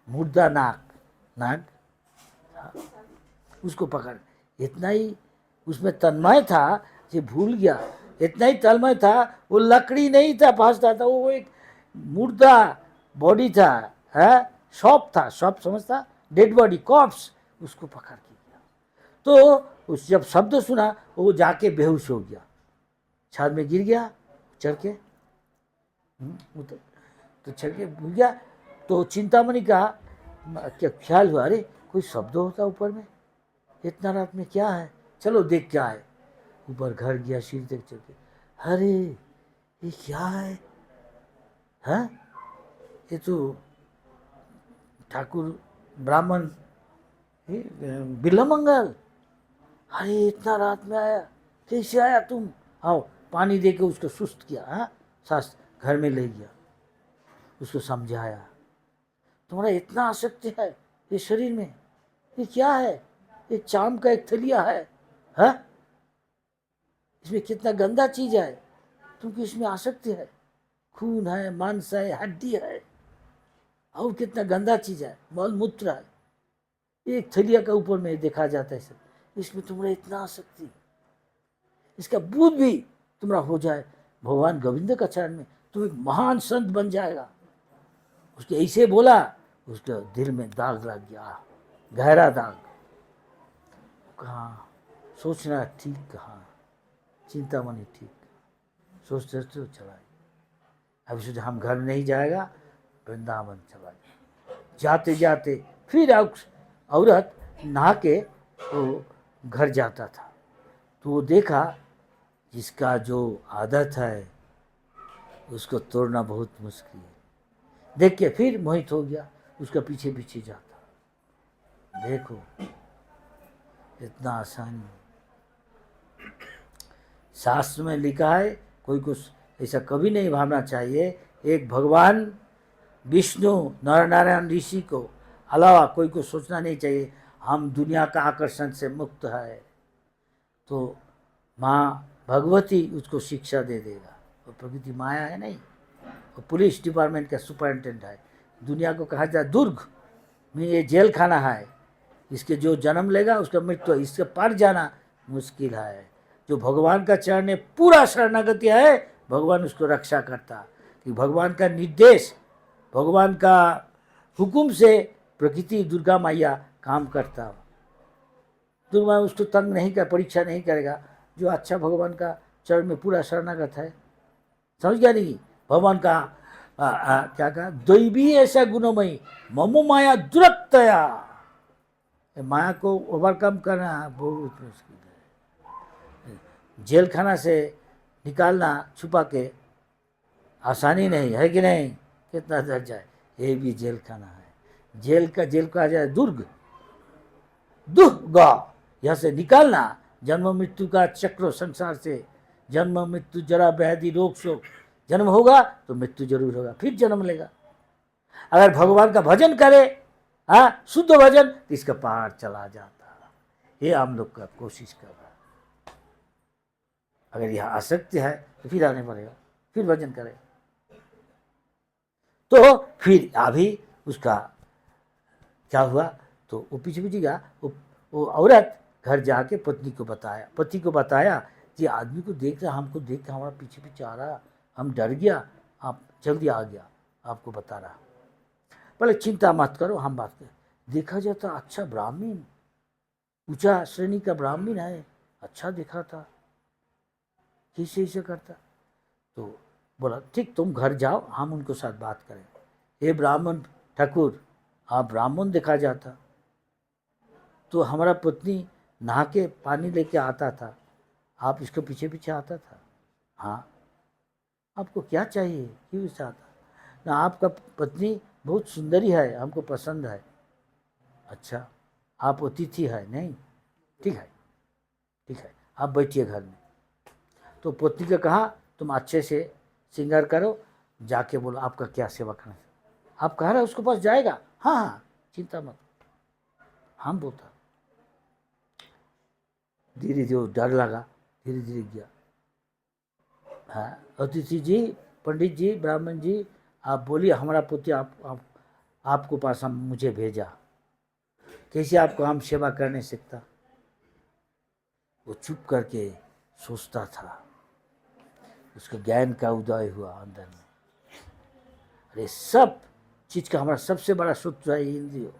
मुर्दा नाक था, उसको पकड़, इतना ही उसमें तन्मय था कि भूल गया, इतना ही तन्मय था, वो लकड़ी नहीं था भासता था, वो एक मुर्दा बॉडी था, है शॉप था, शॉप समझता, डेड बॉडी कॉप्स, उसको पकड़ के गया। तो उस जब शब्द सुना वो जाके बेहोश हो गया, छाद में गिर गया, चढ़ के तो चढ़ के गिर गया। तो चिंतामणि का क्या ख्याल हुआ, अरे कोई शब्द होता ऊपर में, इतना रात में क्या है, चलो देख क्या है। ऊपर घर गया, सीढ़ी तक चल के, अरे ये क्या है, हाँ ये तो ठाकुर ब्राह्मण बिल्लमंगल, अरे इतना रात में आया, कैसे आया तुम, आओ पानी दे के उसको सुस्त किया, हाँ सास घर में ले गया, उसको समझाया, तुम्हारा इतना आसक्ति है ये शरीर में, ये क्या है, ये चाम का एक थलिया है, हाँ इसमें कितना गंदा चीज है, तुमको इसमें आसक्ति है, खून है, मांस है, हड्डी है, और कितना गंदा चीज है, मल मूत्र है, एक थलिया का ऊपर में देखा जाता है सब, इसमें तुम्हारा इतना आसक्ति, इसका बोध भी तुम्हारा हो जाए भगवान गोविंद का चरण में, तुम एक महान संत बन जाएगा। उसके ऐसे बोला, उसके दिल में दाग लग गया, गहरा दाग, कहाँ सोचना ठीक, कहाँ चिंतामणि ठीक, सोचते तो चला, अभी सोचा हम घर नहीं जाएगा, वृंदावन चला, जाते जाते फिर औरत नहा के वो घर जाता था, तो वो देखा जिसका जो आदत है उसको तोड़ना बहुत मुश्किल है, देख के फिर मोहित हो गया, उसका पीछे पीछे जाता, देखो इतना आसान। शास्त्र में लिखा है, कोई को ऐसा कभी नहीं भावना चाहिए एक भगवान विष्णु नर नारायण ऋषि को अलावा कोई को सोचना नहीं चाहिए हम दुनिया का आकर्षण से मुक्त है, तो माँ भगवती उसको शिक्षा दे देगा। वो प्रकृति माया है नहीं, वो पुलिस डिपार्टमेंट का सुपरिटेंडेंट है। दुनिया को कहा जाए दुर्ग में ये जेल खाना है, इसके जो जन्म लेगा उसका मृत्यु, इसके पार जाना मुश्किल है। जो भगवान का चरण में पूरा शरणागति है, भगवान उसको रक्षा करता, कि भगवान का निर्देश, भगवान का हुक्म से प्रकृति दुर्गा मैया काम करता। दुर्गा मैया उसको तंग नहीं कर, परीक्षा नहीं करेगा। जो अच्छा भगवान का चरण में पूरा शरणागत है, समझ गया नहीं? भगवान का क्या कहा, दैवी ऐसा गुणमयी ममो माया दुरत्तया। माया को ओवरकम करना बहुत मुश्किल है। जेल खाना से निकालना छुपा के आसानी नहीं है, कि नहीं? कितना दर्जा है, ये भी जेल खाना है। जेल कहा जाए दुर्ग, दुर्गा, यहाँ से निकालना जन्म मृत्यु का चक्र, संसार से जन्म मृत्यु जरा व्याधि रोग शोक, जन्म होगा तो मृत्यु जरूर होगा, फिर जन्म लेगा। अगर भगवान का भजन करे, हाँ, शुद्ध भजन, तो इसका पार चला जाता। ये हम लोग का कोशिश कर रहा है। अगर यह आसक्ति है तो फिर आने पड़ेगा, फिर भजन करे। तो फिर अभी उसका क्या हुआ, तो वो पीछे गया। वो औरत घर जाके पत्नी को बताया, पति को बताया कि आदमी को देख रहा, हमको देख के हमारा पीछे पीछे आ रहा, हम डर गया, आप जल्दी आ गया, आपको बता रहा। बोले चिंता मत करो, हम बात करें। देखा जाता अच्छा ब्राह्मण, ऊंचा श्रेणी का ब्राह्मण है, अच्छा दिखा था, कैसे ऐसे करता। तो बोला ठीक, तुम घर जाओ, हम उनको साथ बात करें। हे ब्राह्मण ठाकुर, आप ब्राह्मण देखा जाता, तो हमारा पत्नी नहा के पानी लेके आता था, आप इसके पीछे पीछे आता था। हाँ, आपको क्या चाहिए, क्यों ऐसा आता? ना, आपका पत्नी बहुत सुंदरी है, हमको पसंद है। अच्छा, आप अतिथि है? नहीं, ठीक है, ठीक है, आप बैठिए घर में। तो पत्नी को कहा तुम अच्छे से श्रृंगार करो, जाके बोलो आपका क्या सेवा करना है। आप कह रहे उसके पास जाएगा? हाँ हाँ, चिंता मत। हम बोलता, धीरे धीरे डर लगा, धीरे धीरे गया। हाँ, अतिथि जी, पंडित जी, ब्राह्मण जी, आप बोलिए, हमारा पुत्र आपको पास हम मुझे भेजा, कैसे आपको हम सेवा करने सकता। वो चुप करके सोचता था, उसके ज्ञान का उदय हुआ अंदर में। अरे सब चीज का हमारा सबसे बड़ा शत्रु है इंद्रिय।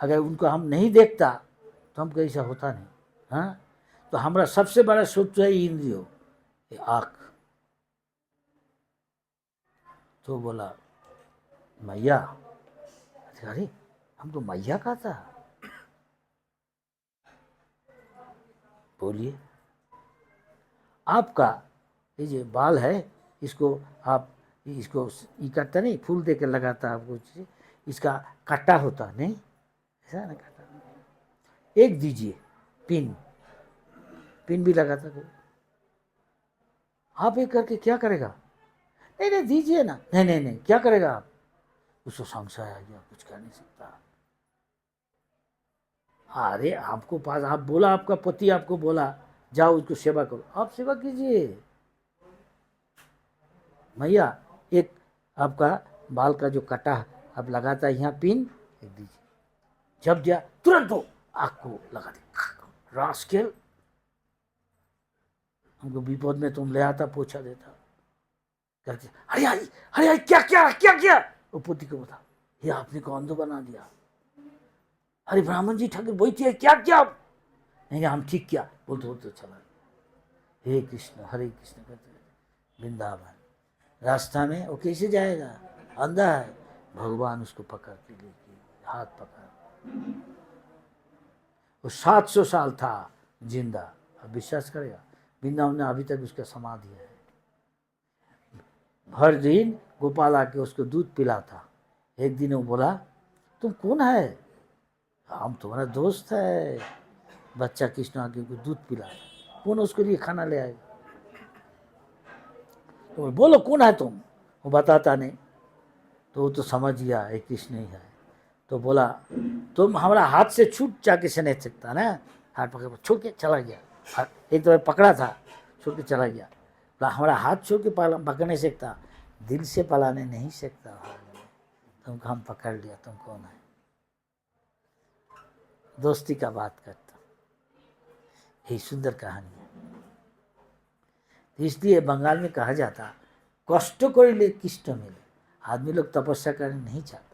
अगर उनको हम नहीं देखता तो हम कैसा होता नहीं। हाँ, तो हमारा सबसे बड़ा शत्रु है इंद्रियो, आँख। तो बोला मैया, अरे हम तो मैया का था। बोलिए, आपका ये जो बाल है, इसको आप इसको करता नहीं, फूल दे के लगाता आपको, इसका काटा होता नहीं, ऐसा ना काटा, एक दीजिए, पिन भी लगाता तो। आप एक करके क्या करेगा? नहीं नहीं दीजिए ना। नहीं नहीं नहीं, क्या करेगा आप? उसको संशय आ गया, कुछ कर नहीं सकता। अरे आपको पास, आप बोला, आपका पति आपको बोला जाओ उसको सेवा करो, आप सेवा कीजिए। भैया एक आपका बाल का जो कटा आप लगाता है यहाँ पिन, एक दीजिए। जब दिया तुरंत वो आँख को लगा दे, रास्केल, हमको विपद में तुम ले आता, पोछा देता। कहते अरे आई, अरे आई, क्या क्या क्या क्या? वो पति को बता, ये आपने को अंधो बना दिया। अरे ब्राह्मण जी ठाकुर बैठिए, क्या क्या? नहीं हम ठीक किया, बोलते बोलते चला। हे कृष्ण हरे कृष्ण करते वृंदावन। रास्ता में वो कैसे जाएगा, अंधा है। भगवान उसको पकड़ के लेके, हाथ पकड़। वो 700 साल था जिंदा। अब विश्वास करेगा, वृंदावन में अभी तक उसका समाधि है। हर दिन गोपाल आके उसको दूध पिलाता। एक दिन वो बोला तुम कौन है? हम तुम्हारा दोस्त है, बच्चा कृष्ण आगे को दूध पिला, कौन उसके लिए खाना ले आएगा? तो बोलो कौन है तुम, वो बताता नहीं, तो वो तो समझ गया ये कृष्ण ही है। तो बोला तुम हमारा हाथ से छूट जाके से नहीं सकता ना, हाथ पकड़ छोड़ के चला गया, एक तो पकड़ा था, छोड़ के चला गया। बोला हमारा हाथ छोड़ के पकड़ नहीं सकता, दिल से पलाने नहीं सकता, तुमको हम पकड़ लिया, तुम कौन है? दोस्ती का बात करता, यही सुंदर कहानी है। इसलिए बंगाल में कहा जाता कष्ट कर ले किष्ट मिले, आदमी लोग तपस्या करना नहीं चाहता।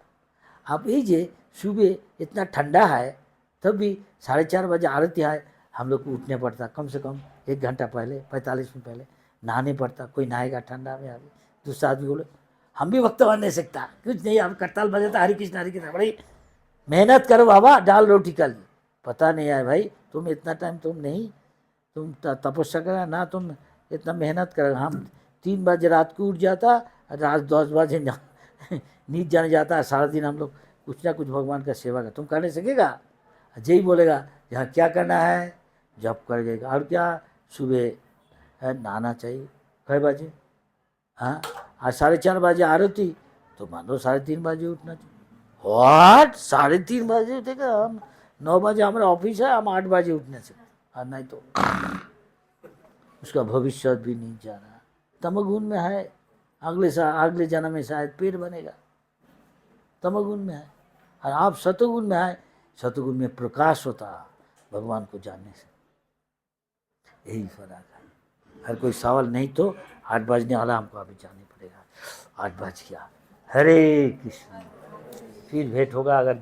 अब ये जे सुबह इतना ठंडा है तब भी 4:30 बजे आरती है, हम लोग को उठने पड़ता, कम से कम 1 घंटा पहले, 45 मिनट पहले नहाने पड़ता। कोई नहाएगा ठंडा में, अभी दूसरा आदमी बोले हम भी वक्त बन नहीं सकता, कुछ नहीं, अब करताल बजाता हरे कृष्ण बड़ी मेहनत करो बाबा, दाल रोटी कर ली। पता नहीं है भाई, तुम इतना टाइम तुम नहीं, तुम तपस्या करा ना, तुम इतना मेहनत कर। हम 3 बजे रात को उठ जाता, रात 10 बजे नींद जाने जाता, सारा दिन हम लोग कुछ ना कुछ भगवान का सेवा कर। तुम कर नहीं सकेगा? जय बोलेगा यहाँ क्या करना है, जब कर देगा। और क्या सुबह नहाना चाहिए, कई बजे? हाँ, आज 4:30 बजे आरती, तो मान लो 3:30 बजे उठना चाहिए। व्हाट 3:30 बजे उठेगा? हम 9 बजे हमारा ऑफिस है, हम 8 बजे उठने से, और नहीं तो उसका भविष्य भी नहीं जाना। तमोगुण में है, अगले जन्म में शायद पेड़ बनेगा, तमोगुण में है। और आप सतोगुण में है, सतोगुण में प्रकाश होता भगवान को जानने से, यही फर्क है। हर कोई सवाल नहीं तो 8 बजने वाला, हमको अभी जाने पड़ेगा, 8 बज गया। हरे कृष्ण, फिर भेंट होगा अगर